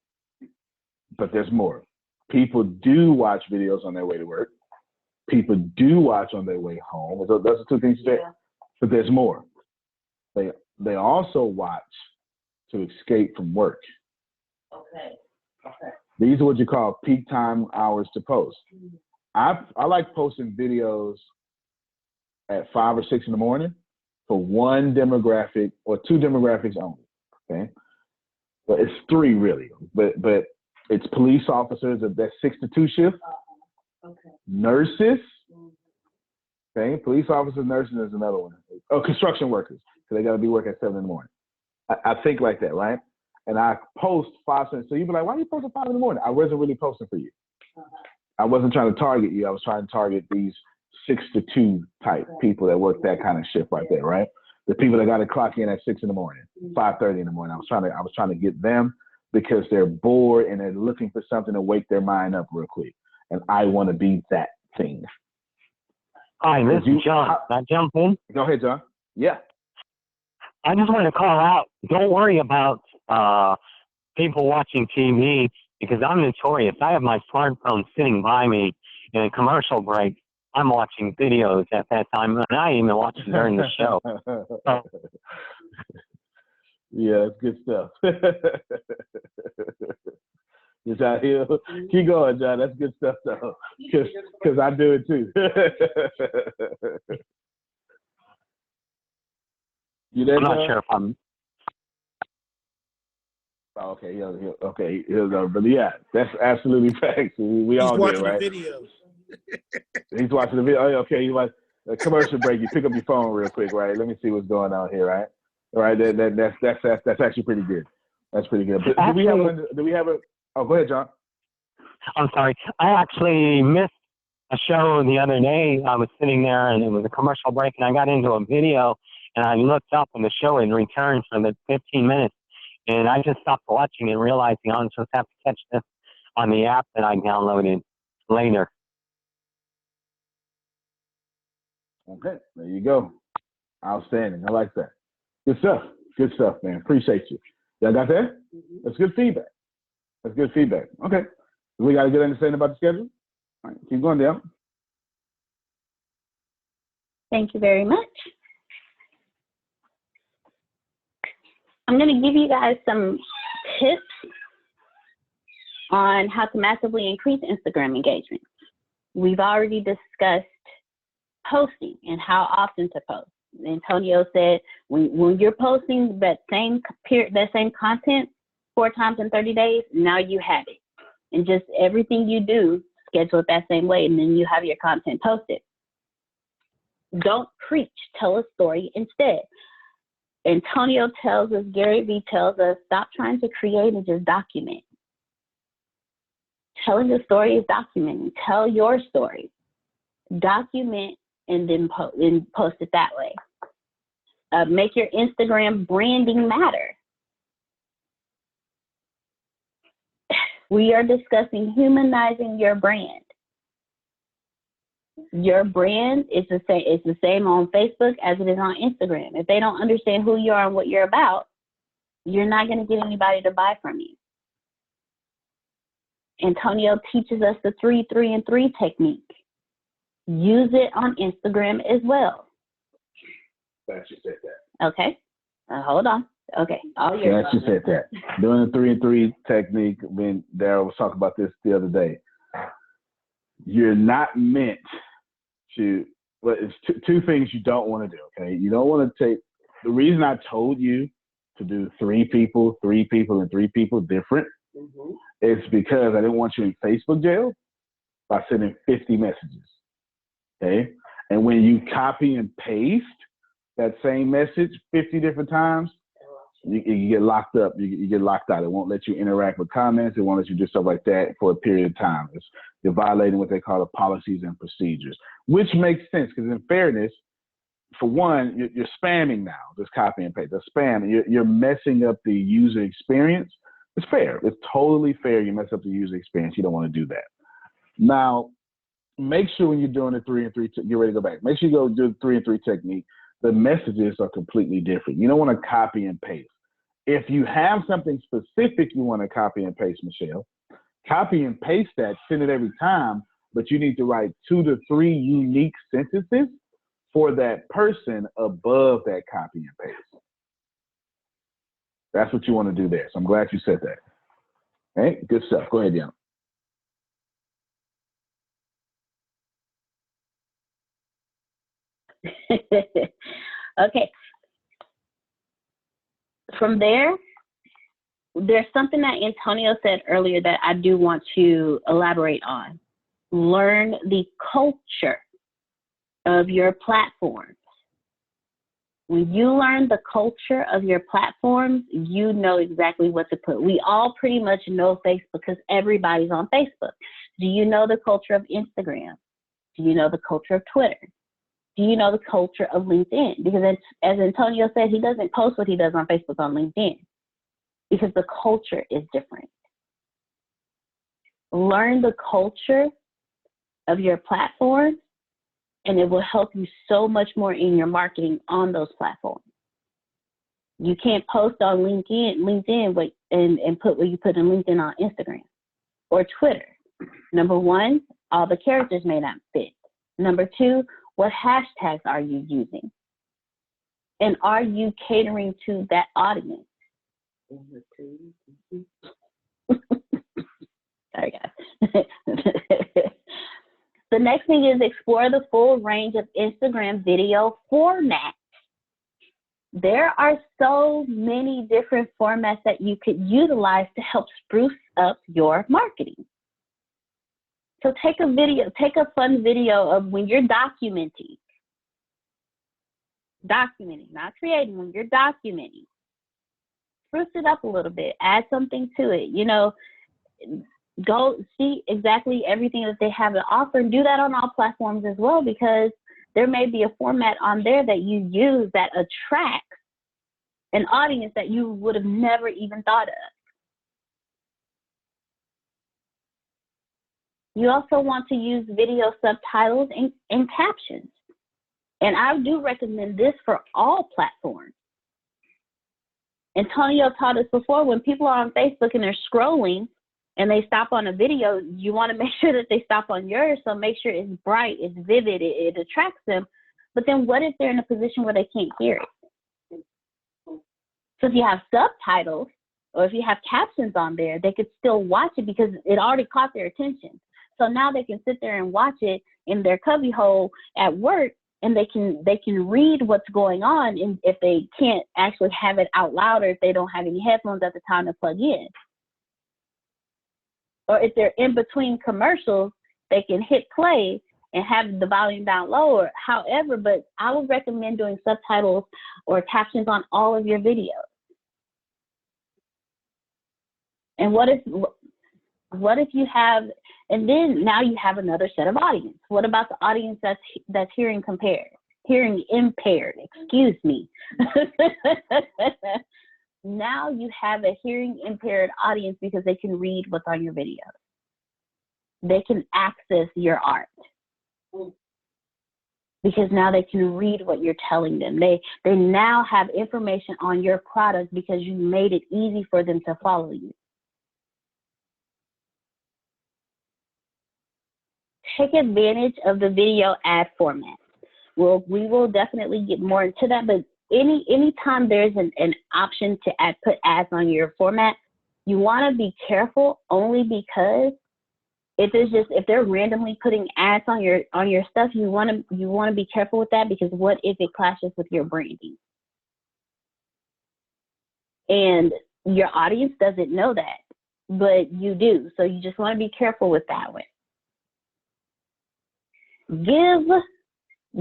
but there's more. People do watch videos on their way to work. People do watch on their way home. Those are 2 things you said. Yeah. But there's more. They also watch to escape from work. Okay. These are what you call peak time hours to post. I like posting videos at 5 or 6 in the morning for one demographic or 2 demographics only. Okay, but it's 3 really. But it's police officers of that 6 to 2 shift. Okay. Nurses. Okay, police officers, nurses is another one. Oh, construction workers, so they got to be working at 7 in the morning. I think like that, right? And I post 5 cents. So you'd be like, why are you posting 5 in the morning? I wasn't really posting for you. I wasn't trying to target you. I was trying to target these 6 to 2 type people that work that kind of shift right there, right? The people that got to clock in at 6 in the morning, 5:30 in the morning. I was trying to get them because they're bored and they're looking for something to wake their mind up real quick. And I want to be that thing. Hi, this is John. Can I jump in? Go ahead, John. Yeah. I just want to call out, don't worry about people watching TV, because I'm notorious. I have my smartphone sitting by me in a commercial break. I'm watching videos at that time, and I even watch them during the show. Yeah, it's good stuff. Is that here? Keep going, John. That's good stuff, though, because I do it too. You there, I'm not John? sure if I'm. Oh, okay, okay, but yeah, that's absolutely facts. We He's all do, watching right? the videos. He's watching the video. Oh, okay, he's like a commercial break. You pick up your phone real quick, right? Let me see what's going on here, right? All right, that's actually pretty good. That's pretty good. But do we have a? Oh, go ahead, John. I'm sorry. I actually missed a show the other day. I was sitting there and it was a commercial break, and I got into a video and I looked up and the show had returned for the 15 minutes, and I just stopped watching and realizing I'm supposed to have to catch this on the app that I downloaded later. Okay, there you go. Outstanding. I like that. Good stuff. Good stuff, man. Appreciate you. Y'all got that? That's good feedback. That's good feedback. Okay. We got a good understanding about the schedule? All right, keep going down. Thank you very much. I'm going to give you guys some tips on how to massively increase Instagram engagement. We've already discussed posting and how often to post. Antonio said when you're posting that same content 4 times in 30 days, now you have it. And just everything you do, schedule it that same way, and then you have your content posted. Don't preach, tell a story instead. Antonio tells us, Gary Vee tells us, stop trying to create and just document. Telling a story is documenting. Tell your story. Document and then post it that way. Make your Instagram branding matter. We are discussing humanizing your brand. Your brand is the same. It's the same on Facebook as it is on Instagram. If they don't understand who you are and what you're about, you're not going to get anybody to buy from you. Antonio teaches us the 3, 3, and 3 technique. Use it on Instagram as well. Glad you said that. Okay. Hold on. Okay. Glad you said that. Doing the 3 and 3 technique, when Daryl was talking about this the other day, you're not meant to, well, it's two things you don't want to do, okay? You don't want to take, the reason I told you to do 3 people, and 3 people different is because I didn't want you in Facebook jail by sending 50 messages, okay? And when you copy and paste that same message 50 different times, you get locked up. You get locked out. It won't let you interact with comments. It won't let you do stuff like that for a period of time. You're violating what they call the policies and procedures, which makes sense because in fairness, for one, you're spamming now, just copy and paste. The spam, you're messing up the user experience. It's fair. It's totally fair. You mess up the user experience. You don't want to do that. Now, make sure when you're doing the 3 and 3, get ready to go back. Make sure you go do the 3 and 3 technique. The messages are completely different. You don't want to copy and paste. If you have something specific you want to copy and paste, Michelle, copy and paste that, send it every time, but you need to write 2 to 3 unique sentences for that person above that copy and paste. That's what you want to do there. So I'm glad you said that. All right, good stuff. Go ahead, Dion. Okay. From there, there's something that Antonio said earlier that I do want to elaborate on. Learn the culture of your platforms. When you learn the culture of your platforms, you know exactly what to put. We all pretty much know Facebook because everybody's on Facebook. Do you know the culture of Instagram? Do you know the culture of Twitter? Do you know the culture of LinkedIn? Because as Antonio said, he doesn't post what he does on Facebook on LinkedIn because the culture is different. Learn the culture of your platform, and it will help you so much more in your marketing on those platforms. You can't post on LinkedIn and put what you put in LinkedIn on Instagram or Twitter. Number 1, all the characters may not fit. Number 2, what hashtags are you using? And are you catering to that audience? Sorry, guys. The next thing is explore the full range of Instagram video formats. There are so many different formats that you could utilize to help spruce up your marketing. So take a fun video of when you're documenting, not creating, when you're documenting. Spruce it up a little bit, add something to it, you know, go see exactly everything that they have to offer, and do that on all platforms as well, because there may be a format on there that you use that attracts an audience that you would have never even thought of. You also want to use video subtitles and captions. And I do recommend this for all platforms. Antonio taught us before, when people are on Facebook and they're scrolling and they stop on a video, you want to make sure that they stop on yours. So make sure it's bright, it's vivid, it attracts them. But then what if they're in a position where they can't hear it? So if you have subtitles or if you have captions on there, they could still watch it because it already caught their attention. So now they can sit there and watch it in their cubbyhole at work, and they can read what's going on, and if they can't actually have it out loud, or if they don't have any headphones at the time to plug in. Or if they're in between commercials, they can hit play and have the volume down lower. However, but I would recommend doing subtitles or captions on all of your videos. And what if you have, and then now you have another set of audience. What about the audience that's hearing impaired, excuse me. Now you have a hearing impaired audience because they can read what's on your videos. They can access your art because now they can read what you're telling them. They now have information on your product because you made it easy for them to follow you. Take advantage of the video ad format. We will definitely get more into that, but anytime there's an option to put ads on your format, you want to be careful, only because if they're randomly putting ads on your stuff, you want to be careful with that, because what if it clashes with your branding? And your audience doesn't know that, but you do. So you just want to be careful with that one. Give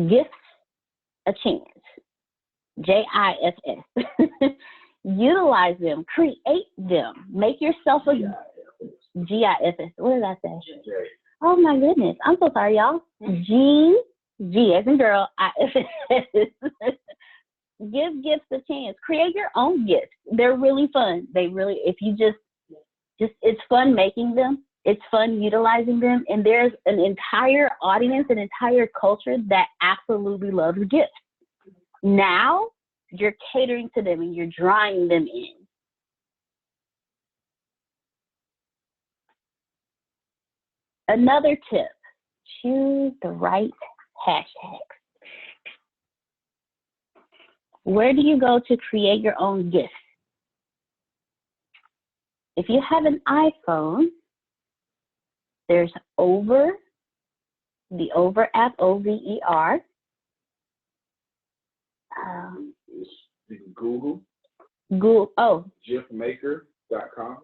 gifts a chance. GIFs. Utilize them, create them, make yourself a GIFs. What did I say? Oh my goodness, I'm so sorry, y'all. G as in girl, IFS. Give gifts a chance. Create your own gifts. They're really fun. If you just it's fun making them. It's fun utilizing them, and there's an entire audience, an entire culture that absolutely loves gifts. Now you're catering to them and you're drawing them in. Another tip, choose the right hashtags. Where do you go to create your own gifts? If you have an iPhone, there's the Over app, OVER. Google. GIFmaker.com.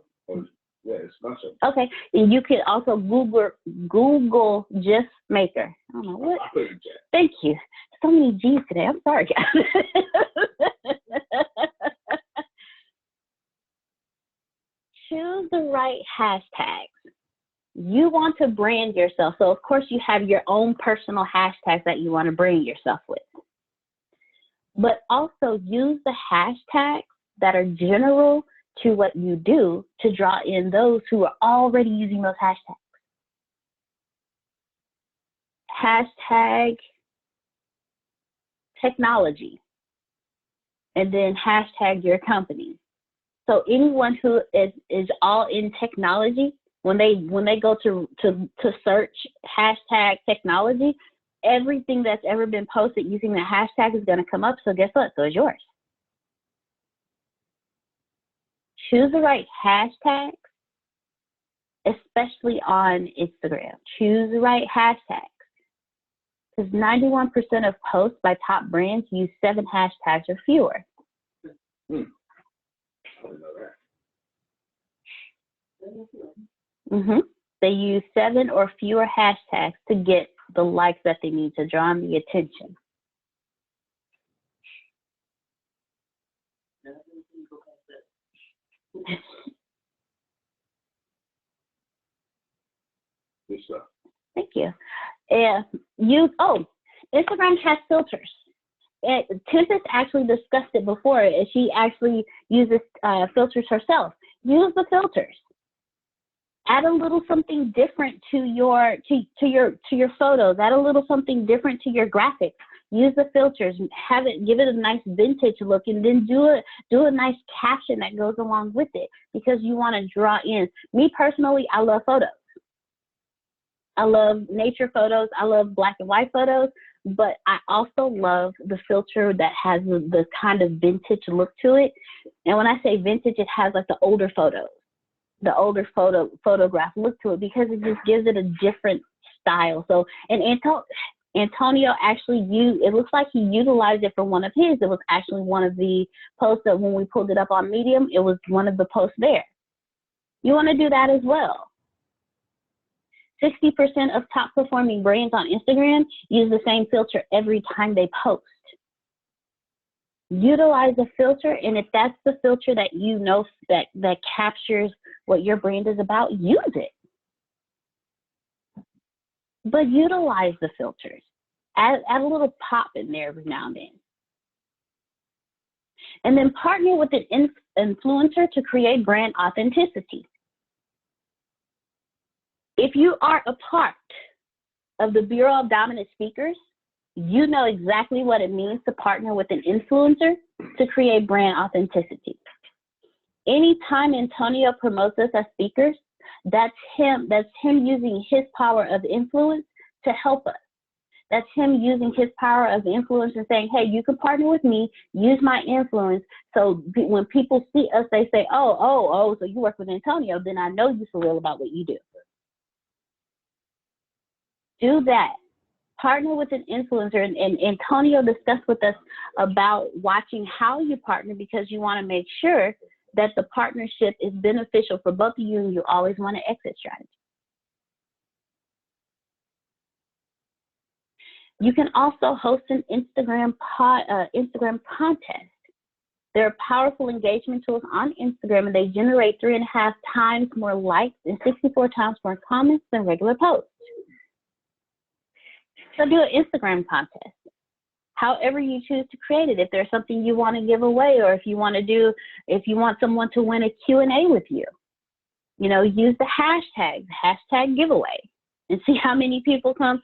Yeah, it's a bunch of. Okay, and you could also Google GIF Maker. I don't know what. I put it in chat. Thank you. So many G's today. I'm sorry, guys. Choose the right hashtags. You want to brand yourself. So, of course, you have your own personal hashtags that you want to brand yourself with. But also use the hashtags that are general to what you do to draw in those who are already using those hashtags. Hashtag technology, and then hashtag your company. So anyone who is all in technology, when they go to search hashtag technology, everything that's ever been posted using the hashtag is going to come up. So guess what? So is yours. Choose the right hashtags, especially on Instagram. Choose the right hashtags, because 91% of posts by top brands use 7 hashtags or fewer. I didn't know that. Mm-hmm. They use 7 or fewer hashtags to get the likes that they need to draw the attention. Good stuff. Thank you. Instagram has filters. Tempest actually discussed it before. She actually uses filters herself. Use the filters. Add a little something different to your photos. Add a little something different to your graphics. Use the filters. Give it a nice vintage look, and then do a nice caption that goes along with it, because you want to draw in. Me personally, I love photos. I love nature photos. I love black and white photos, but I also love the filter that has the kind of vintage look to it. And when I say vintage, it has like the older photos, the older photograph look to it, because it just gives it a different style. So, and Antonio actually it looks like he utilized it for one of his. It was actually one of the posts that when we pulled it up on Medium, it was one of the posts there. You want to do that as well. 60% of top performing brands on Instagram use the same filter every time they post. Utilize the filter, and if that's the filter that you know that captures what your brand is about, use it. But utilize the filters. Add a little pop in there every now and then. And then partner with an influencer to create brand authenticity. If you are a part of the Bureau of Dominant Speakers, you know exactly what it means to partner with an influencer to create brand authenticity. Anytime Antonio promotes us as speakers, that's him using his power of influence to help us. That's him using his power of influence and saying, hey, you can partner with me, use my influence. So when people see us, they say, oh, so you work with Antonio, then I know you're for real about what you do. Do that. Partner with an influencer, and Antonio discussed with us about watching how you partner, because you want to make sure that the partnership is beneficial for both of you, and you always want an exit strategy. You can also host an Instagram contest. There are powerful engagement tools on Instagram, and they generate 3.5 times more likes and 64 times more comments than regular posts. So do an Instagram contest, however you choose to create it. If there's something you want to give away, or if you want someone to win a Q&A with you, use the hashtag giveaway, and see how many people come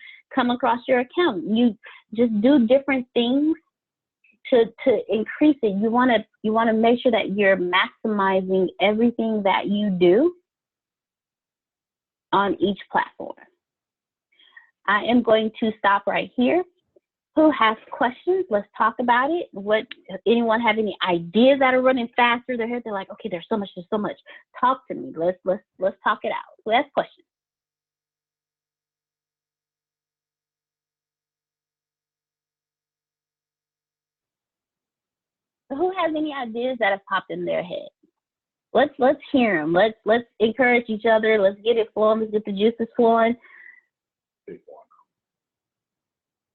across your account. You just do different things to increase it. You want to make sure that you're maximizing everything that you do on each platform. I am going to stop right here. Who has questions? Let's talk about it. Anyone have any ideas that are running fast through their head? They're like, okay, there's so much. Talk to me. Let's talk it out. Who has questions? Who has any ideas that have popped in their head? Let's hear them. Let's encourage each other. Let's get it flowing. Let's get the juices flowing.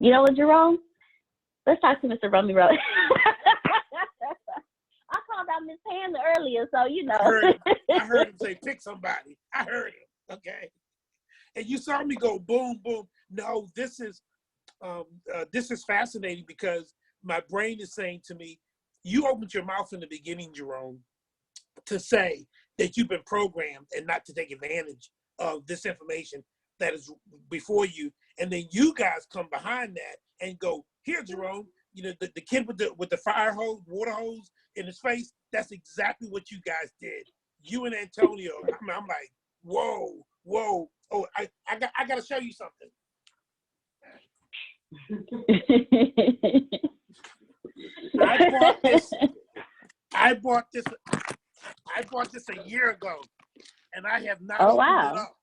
You know what, Jerome? Let's talk to Mr. Rummy Road. I called out Miss Panda earlier, so I heard him say, pick somebody. I heard him, okay? And you saw me go boom, boom. No, this is fascinating, because my brain is saying to me, you opened your mouth in the beginning, Jerome, to say that you've been programmed and not to take advantage of this information that is before you. And then you guys come behind that and go, here, Jerome, the kid with the water hose in his face, that's exactly what you guys did. You and Antonio. I'm like, whoa. Oh, I got to show you something. I bought this a year ago, and I have not opened it up.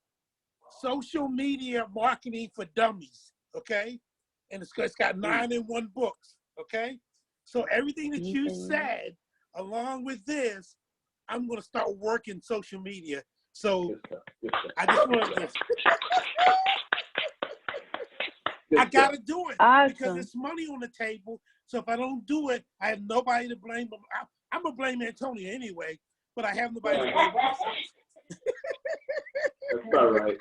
Social Media Marketing for Dummies, okay? And it's got 9-in-1 books, okay? So everything that you said, along with this, I'm going to start working social media. So Good stuff. I just want to. I gotta do it because Awesome. it's money on the table. So if I don't do it, I have nobody to blame. I'm gonna blame Antonia anyway, but I have nobody to blame but myself. That's about right.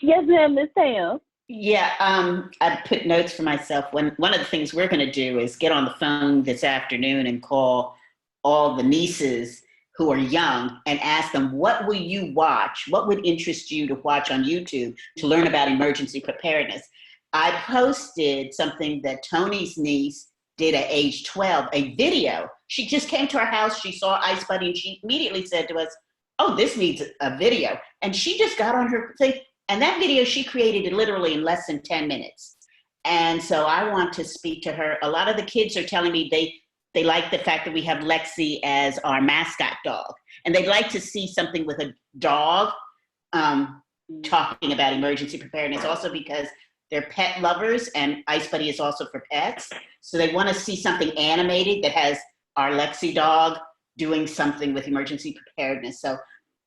Yes, ma'am, Miss Sam. Yeah, I put notes for myself. One of the things we're going to do is get on the phone this afternoon and call all the nieces who are young and ask them, what will you watch? What would interest you to watch on YouTube to learn about emergency preparedness? I posted something that Tony's niece did at age 12, a video. She just came to our house, she saw Ice Buddy, and she immediately said to us, oh, this needs a video. And she just got on her thing. And that video, she created it literally in less than 10 minutes. And so I want to speak to her. A lot of the kids are telling me they like the fact that we have Lexi as our mascot dog. And they'd like to see something with a dog talking about emergency preparedness, also because they're pet lovers and Ice Buddy is also for pets. So they want to see something animated that has our Lexi dog doing something with emergency preparedness. So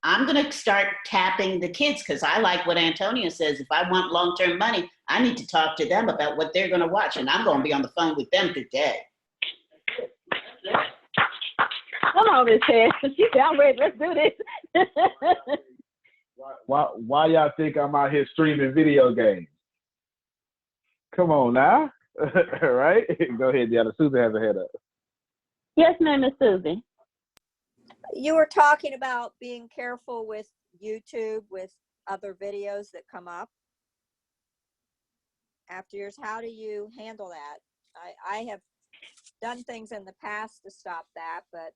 I'm going to start tapping the kids because I like what Antonia says. If I want long-term money, I need to talk to them about what they're going to watch. And I'm going to be on the phone with them today. Come on, Miss Sam. She's down ready. Let's do this. Why y'all think I'm out here streaming video games? Come on now. Right? Go ahead, Deanna. Susan has her head up. Yes, ma'am, Miss Susie. You were talking about being careful with YouTube, with other videos that come up after yours. How do you handle that? I have done things in the past to stop that, but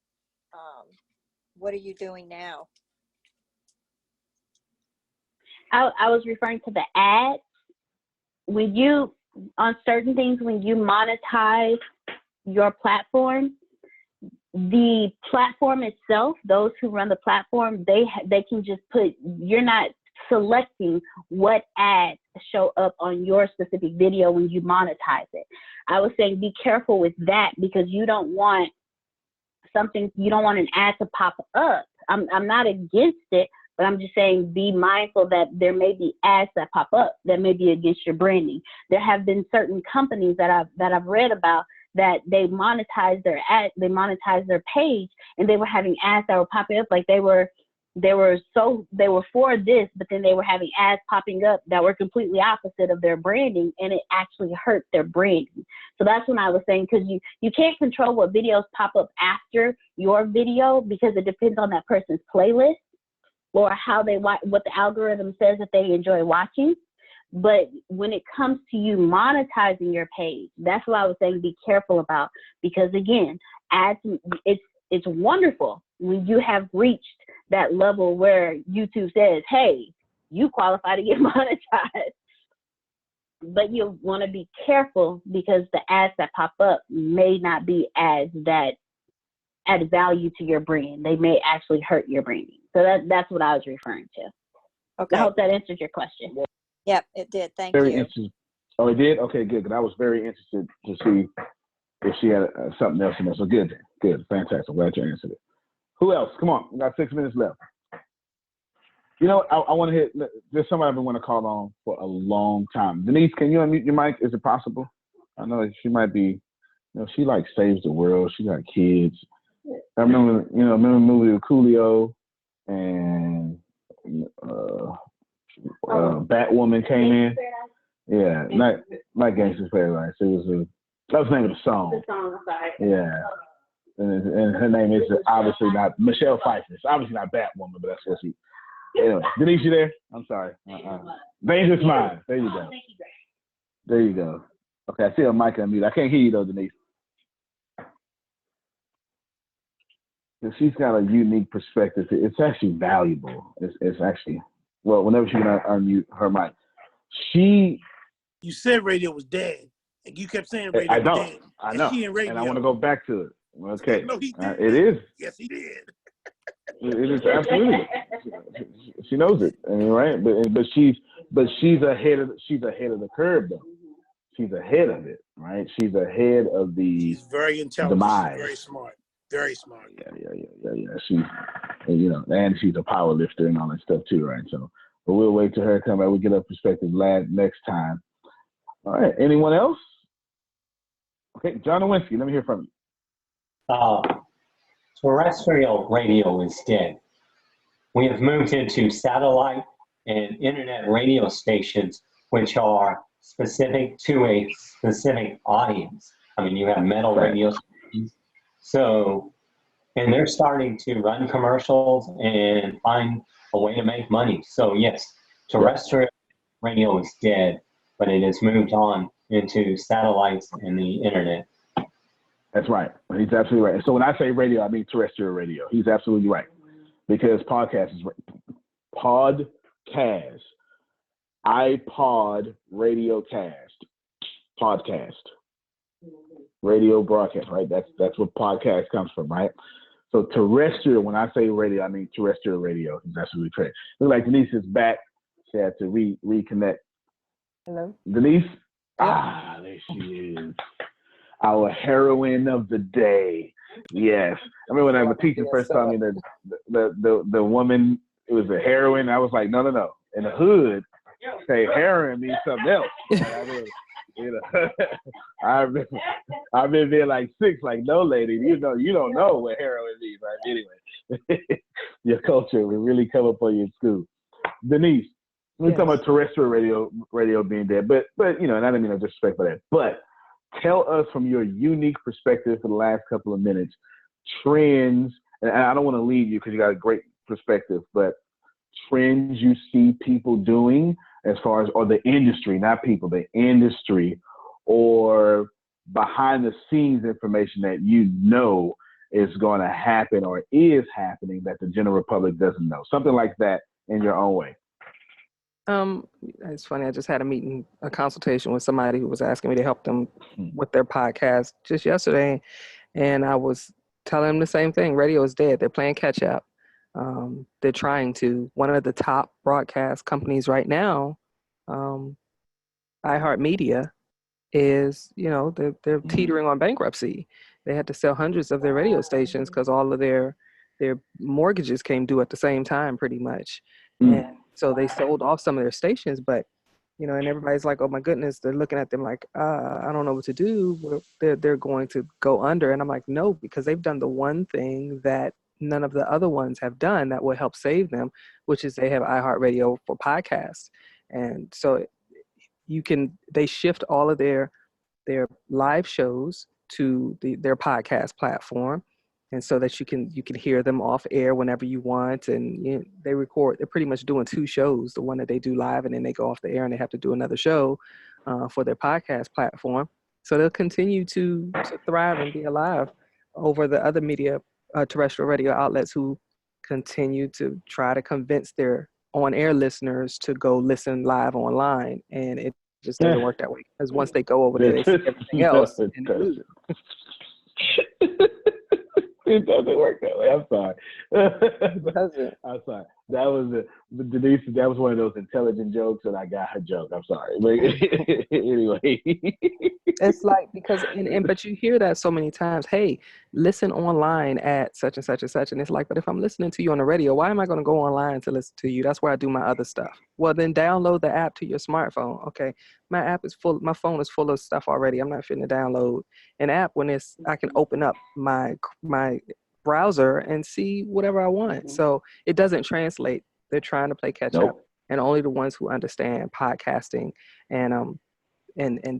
what are you doing now? I was referring to the ads. When you, on certain things, when you monetize your platform, the platform itself, those who run the platform, they can just put, you're not selecting what ads show up on your specific video when you monetize it. I was saying be careful with that because you don't want something, you don't want an ad to pop up. I'm not against it, but I'm just saying be mindful that there may be ads that pop up that may be against your branding. There have been certain companies that I've read about that they monetize their ad, they monetize their page, and they were having ads that were popping up like they were for this, but then they were having ads popping up that were completely opposite of their branding, and it actually hurt their branding. So that's when I was saying, because you can't control what videos pop up after your video because it depends on that person's playlist or how they watch, what the algorithm says that they enjoy watching. But when it comes to you monetizing your page, that's what I was saying be careful about, because again, ads, it's wonderful when you have reached that level where YouTube says, hey, you qualify to get monetized. But you want to be careful because the ads that pop up may not be ads that add value to your brand. They may actually hurt your branding. So that's what I was referring to. Okay. I hope that answered your question. Yep, it did. Thank Very you. interesting. Oh, it did? Okay, good. Because I was very interested to see if she had something else in there. So good, fantastic. I'm glad you answered it. Who else? Come on, we got 6 minutes left. You know, I want to hit. There's somebody I've been wanting to call on for a long time. Denise, can you unmute your mic? Is it possible? I know she might be. You know, she like saves the world. She got kids. I remember the movie with Coolio and Batwoman came in. Yeah, not Gangster's Paradise. It was that was the name of the song. Yeah. And her name is obviously not Michelle Pfeiffer. It's obviously not Batwoman, but that's what she. Anyway, Denise, you there? I'm sorry. Dangerous Mind. There you go. There you go. Okay, I see a mic unmute. I can't hear you though, Denise. She's got a unique perspective. It's actually valuable. It's actually, well, whenever she can unmute her mic. You said radio was dead, and you kept saying radio was dead. I know. And I want to go back to it. Okay. No, he did. It is. Yes, he did. It is absolutely. She knows it, right? But she's ahead of the curve though. She's ahead of it, right? She's ahead of the. She's very intelligent. She's very smart. Very smart. Yeah. She's, you know, and she's a power lifter and all that stuff too, right? So, but we'll wait till her come back. We'll get her perspective next time. All right. Anyone else? Okay, John Nowinski, let me hear from you. Terrestrial radio is dead. We have moved into satellite and internet radio stations, which are specific to a specific audience. I mean, you have metal radio stations. So, and they're starting to run commercials and find a way to make money. So yes, terrestrial radio is dead, but it has moved on into satellites and the internet. That's right. He's absolutely right. So when I say radio, I mean terrestrial radio. He's absolutely right. Because podcast is podcast, iPod, radio cast, podcast, radio broadcast, right? That's what podcast comes from, right? So terrestrial, when I say radio, I mean terrestrial radio. He's absolutely correct. Look like Denise is back. She had to reconnect. Hello. Denise? Ah, there she is. Our heroine of the day. Yes. I remember when I was teaching first taught me that the woman, it was a heroine. I was like, no. In the hood, say heroin means something else. I've been there like 6, like, no, lady, you don't know what heroin means, right? Anyway, your culture will really come up on you in school. Denise, we're talking about terrestrial radio being dead, but you know, and I didn't mean no disrespect for that, but tell us from your unique perspective for the last couple of minutes, trends, and I don't want to leave you because you got a great perspective, but trends you see people doing as far as, or the industry, not people, the industry, or behind the scenes information that you know is going to happen or is happening that the general public doesn't know. Something like that in your own way. It's funny. I just had a consultation with somebody who was asking me to help them with their podcast just yesterday. And I was telling them the same thing. Radio is dead. They're playing catch up. They're trying to. One of the top broadcast companies right now, iHeartMedia, is, you know, they're teetering on bankruptcy. They had to sell hundreds of their radio stations because all of their mortgages came due at the same time, pretty much. And so they sold off some of their stations, but, you know, and everybody's like, oh my goodness, they're looking at them like, I don't know what to do. They're going to go under. And I'm like, no, because they've done the one thing that none of the other ones have done that will help save them, which is they have iHeartRadio for podcasts. And so they shift all of their live shows to their podcast platform. And so that you can hear them off air whenever you want. And they're pretty much doing 2 shows, the one that they do live and then they go off the air and they have to do another show for their podcast platform. So they'll continue to thrive and be alive over the other media, terrestrial radio outlets who continue to try to convince their on-air listeners to go listen live online. And it just doesn't work that way. Because once they go over there, they see everything else and they lose. It doesn't work that way. I'm sorry. It doesn't. I'm sorry. That was Denise. That was one of those intelligent jokes, and I got her joke. I'm sorry. But anyway, it's like but you hear that so many times. Hey, listen online at such and such and such, and it's like, but if I'm listening to you on the radio, why am I going to go online to listen to you? That's where I do my other stuff. Well, then download the app to your smartphone. Okay, my phone is full of stuff already. I'm not fitting to download an app when I can open up my browser and see whatever I want. So it doesn't translate. They're trying to play catch up, and only the ones who understand podcasting and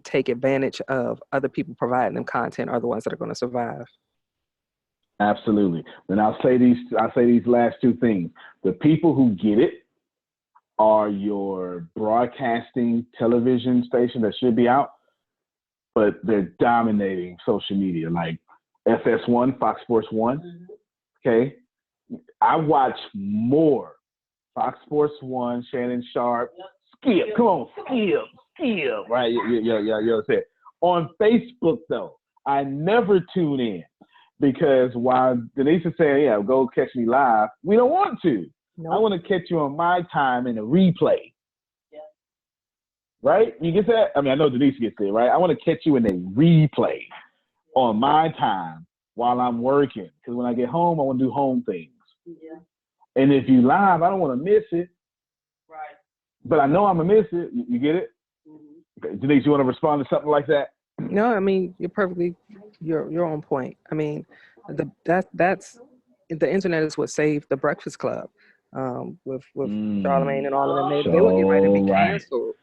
take advantage of other people providing them content are the ones that are going to survive. Absolutely. And I'll say these last 2 things. The people who get it are your broadcasting television station that should be out, but they're dominating social media, like FS1, Fox Sports 1. Okay. I watch more Fox Sports 1, Shannon Sharp, Skip. Come on, Skip. Right. You said. On Facebook, though, I never tune in because while Denise is saying, yeah, go catch me live, we don't want to. Nope. I want to catch you on my time in a replay. Yeah. Right? You get that? I mean, I know Denise gets it, right? I want to catch you in a replay on my time while I'm working. Because when I get home, I want to do home things. Yeah. And if you live, I don't want to miss it. Right. But I know I'm going to miss it. You get it? Mm-hmm. Okay. Denise, you want to respond to something like that? No, I mean, you're on point. I mean, that's the internet is what saved the Breakfast Club, with Charlamagne and all of them. They were getting ready to be canceled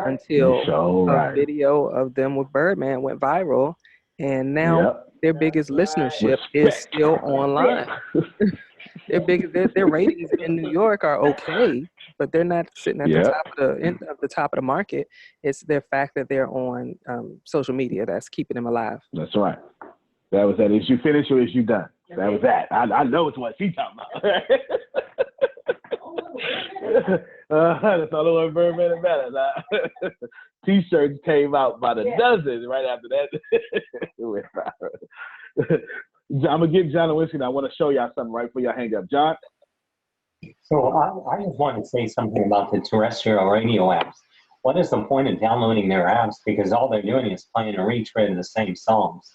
until a video of them with Birdman went viral, and now their biggest listenership is still online. Their ratings in New York are okay, but they're not sitting at the top of the top of the market. It's their fact that they're on social media that's keeping them alive. That's right. That was that. Is you finished or is you done? That was that. I know it's what she's talking about. That's all the way Birdman and Matters. T-shirts came out by the dozen right after that. I'm gonna get John and Whiskey. I want to show y'all something right before y'all hang up. John. So I just want to say something about the terrestrial radio apps. What is the point of downloading their apps? Because all they're doing is playing a retread of the same songs.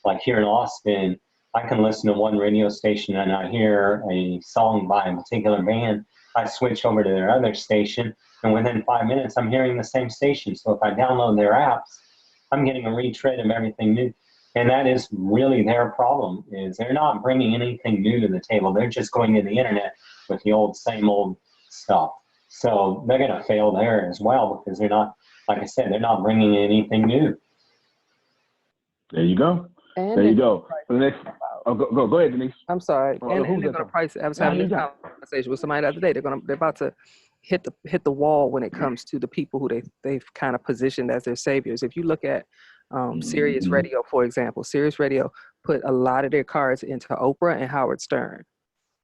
Like here in Austin, I can listen to one radio station and I hear a song by a particular band. I switch over to their other station, and within 5 minutes, I'm hearing the same station. So if I download their apps, I'm getting a retread of everything new. And that is really their problem, is they're not bringing anything new to the table. They're just going to the internet with the same old stuff. So they're going to fail there as well, because they're not, like I said, they're not bringing anything new. There you go. And there you go. For the next, go ahead, Denise. I'm sorry. And they're going to price it. I was having this conversation with somebody the other day. They're about to hit the wall when it comes to the people who they've kind of positioned as their saviors. If you look at Sirius Radio, for example, Sirius Radio put a lot of their cards into Oprah and Howard Stern,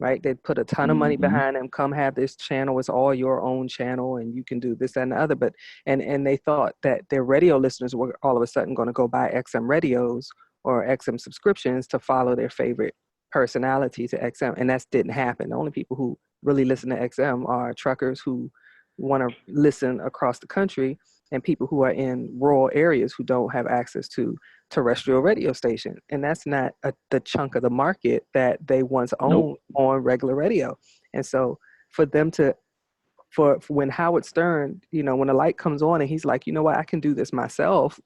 right? They put a ton of money behind them. Come have this channel. It's all your own channel, and you can do this, that, and the other. But and they thought that their radio listeners were all of a sudden going to go buy XM radios or XM subscriptions to follow their favorite personality to XM, and that didn't happen. The only people who really listen to XM are truckers who want to listen across the country, and people who are in rural areas who don't have access to terrestrial radio station. And that's not the chunk of the market that they once owned on regular radio. And so for them to, for when Howard Stern, when the light comes on and he's like, you know what, I can do this myself,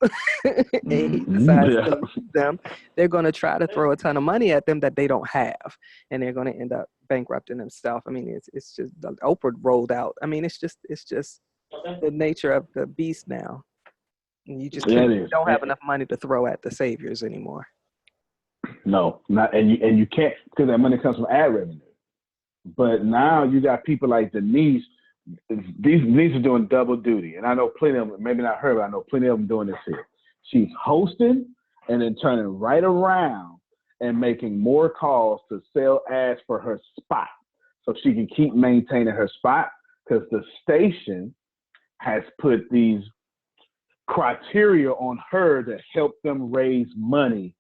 and he decides to leave them, they're going to try to throw a ton of money at them that they don't have, and they're going to end up bankrupting themselves. I mean, it's just Oprah rolled out. I mean, it's just the nature of the beast now. And you just don't have enough money to throw at the saviors anymore. No, not and you can't, because that money comes from ad revenue. But now you got people like Denise. These are doing double duty, and I know plenty of them. Maybe not her, but I know plenty of them doing this here. She's hosting and then turning right around and making more calls to sell ads for her spot, so she can keep maintaining her spot, because the station has put these criteria on her to help them raise money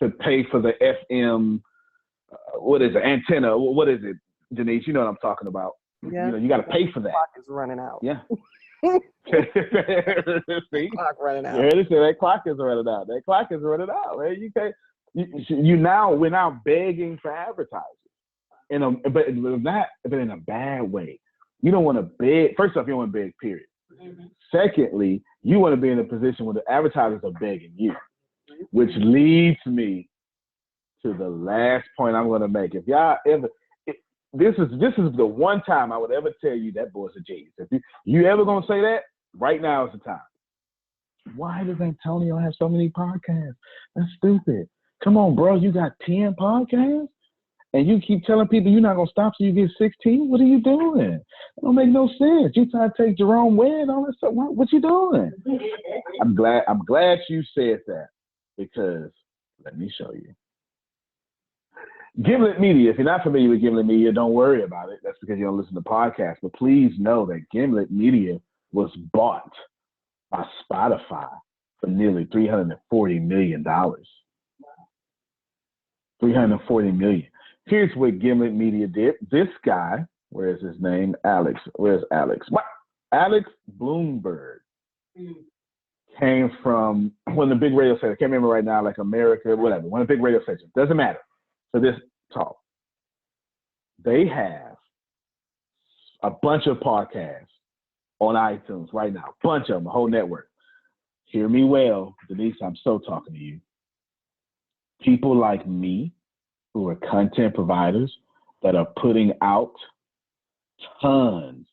to pay for the FM. What is it? Antenna? What is it, Denise? You know what I'm talking about. Yeah. You got to pay for that. Clock is running out. Yeah. See? Clock running out. You heard it say that clock is running out. That clock is running out, man. You can't. We're now begging for advertising, but in a bad way. You don't want to beg. First off, you don't want to beg. Period. Secondly, you want to be in a position where the advertisers are begging you, which leads me to the last point I'm going to make. If y'all ever. This is the one time I would ever tell you that boy's a genius. If you ever gonna say that, right now is the time. Why does Antonio have so many podcasts? That's stupid. Come on, bro. You got 10 podcasts, and you keep telling people you're not gonna stop till you get 16. What are you doing? That don't make no sense. You trying to take Jerome Webb and all that stuff. What you doing? I'm glad you said that, because let me show you. Gimlet Media, if you're not familiar with Gimlet Media, don't worry about it. That's because you don't listen to podcasts. But please know that Gimlet Media was bought by Spotify for nearly $340 million. $340 million. Here's what Gimlet Media did. This guy, where is his name? Alex. Where's Alex? What? Alex Bloomberg came from one of the big radio stations. I can't remember right now, like America, whatever. One of the big radio stations. Doesn't matter. For this talk, they have a bunch of podcasts on iTunes right now. Bunch of them, a whole network. Hear me well, Denise. I'm so talking to you. People like me, who are content providers, that are putting out tons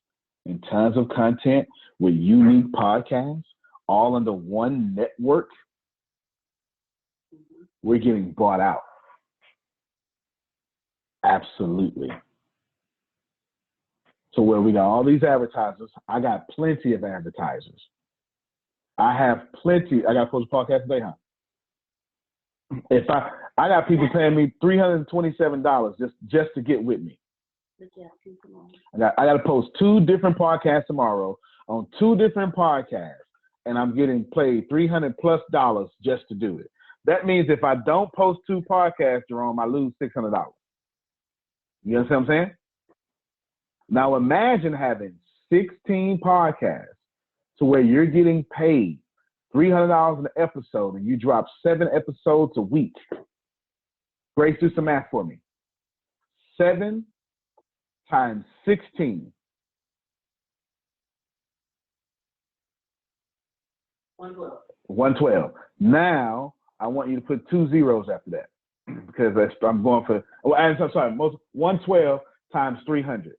and tons of content with unique podcasts, all under one network, we're getting bought out. Absolutely. So where we got all these advertisers, I got plenty of advertisers. I have plenty. I got to post a podcast today, huh? If I got people paying me $327 just to get with me. I got to post 2 different podcasts tomorrow on 2 different podcasts, and I'm getting paid $300+ just to do it. That means if I don't post 2 podcasts, Jerome, I lose $600. You understand what I'm saying? Now imagine having 16 podcasts to where you're getting paid $300 an episode and you drop 7 episodes a week. Grace, do some math for me. 7 times 16. 112. Now I want you to put 2 zeros after that because I'm going for. Well, I'm sorry. 112 times 300.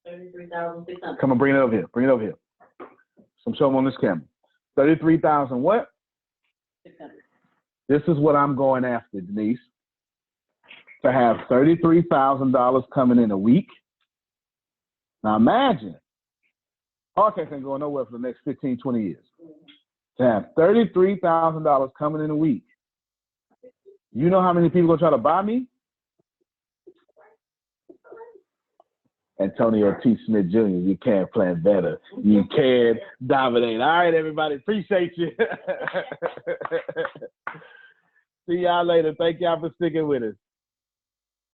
33,600. Come on, bring it over here. Bring it over here. So I'm showing them on this camera. 33,000 what? 600. This is what I'm going after, Denise. To have $33,000 coming in a week. Now imagine, podcast ain't going nowhere for the next 15, 20 years. To have $33,000 coming in a week. You know how many people are going to try to buy me? Antonio T. Smith Jr., you can plan better. You can dominate. All right, everybody. Appreciate you. See y'all later. Thank y'all for sticking with us.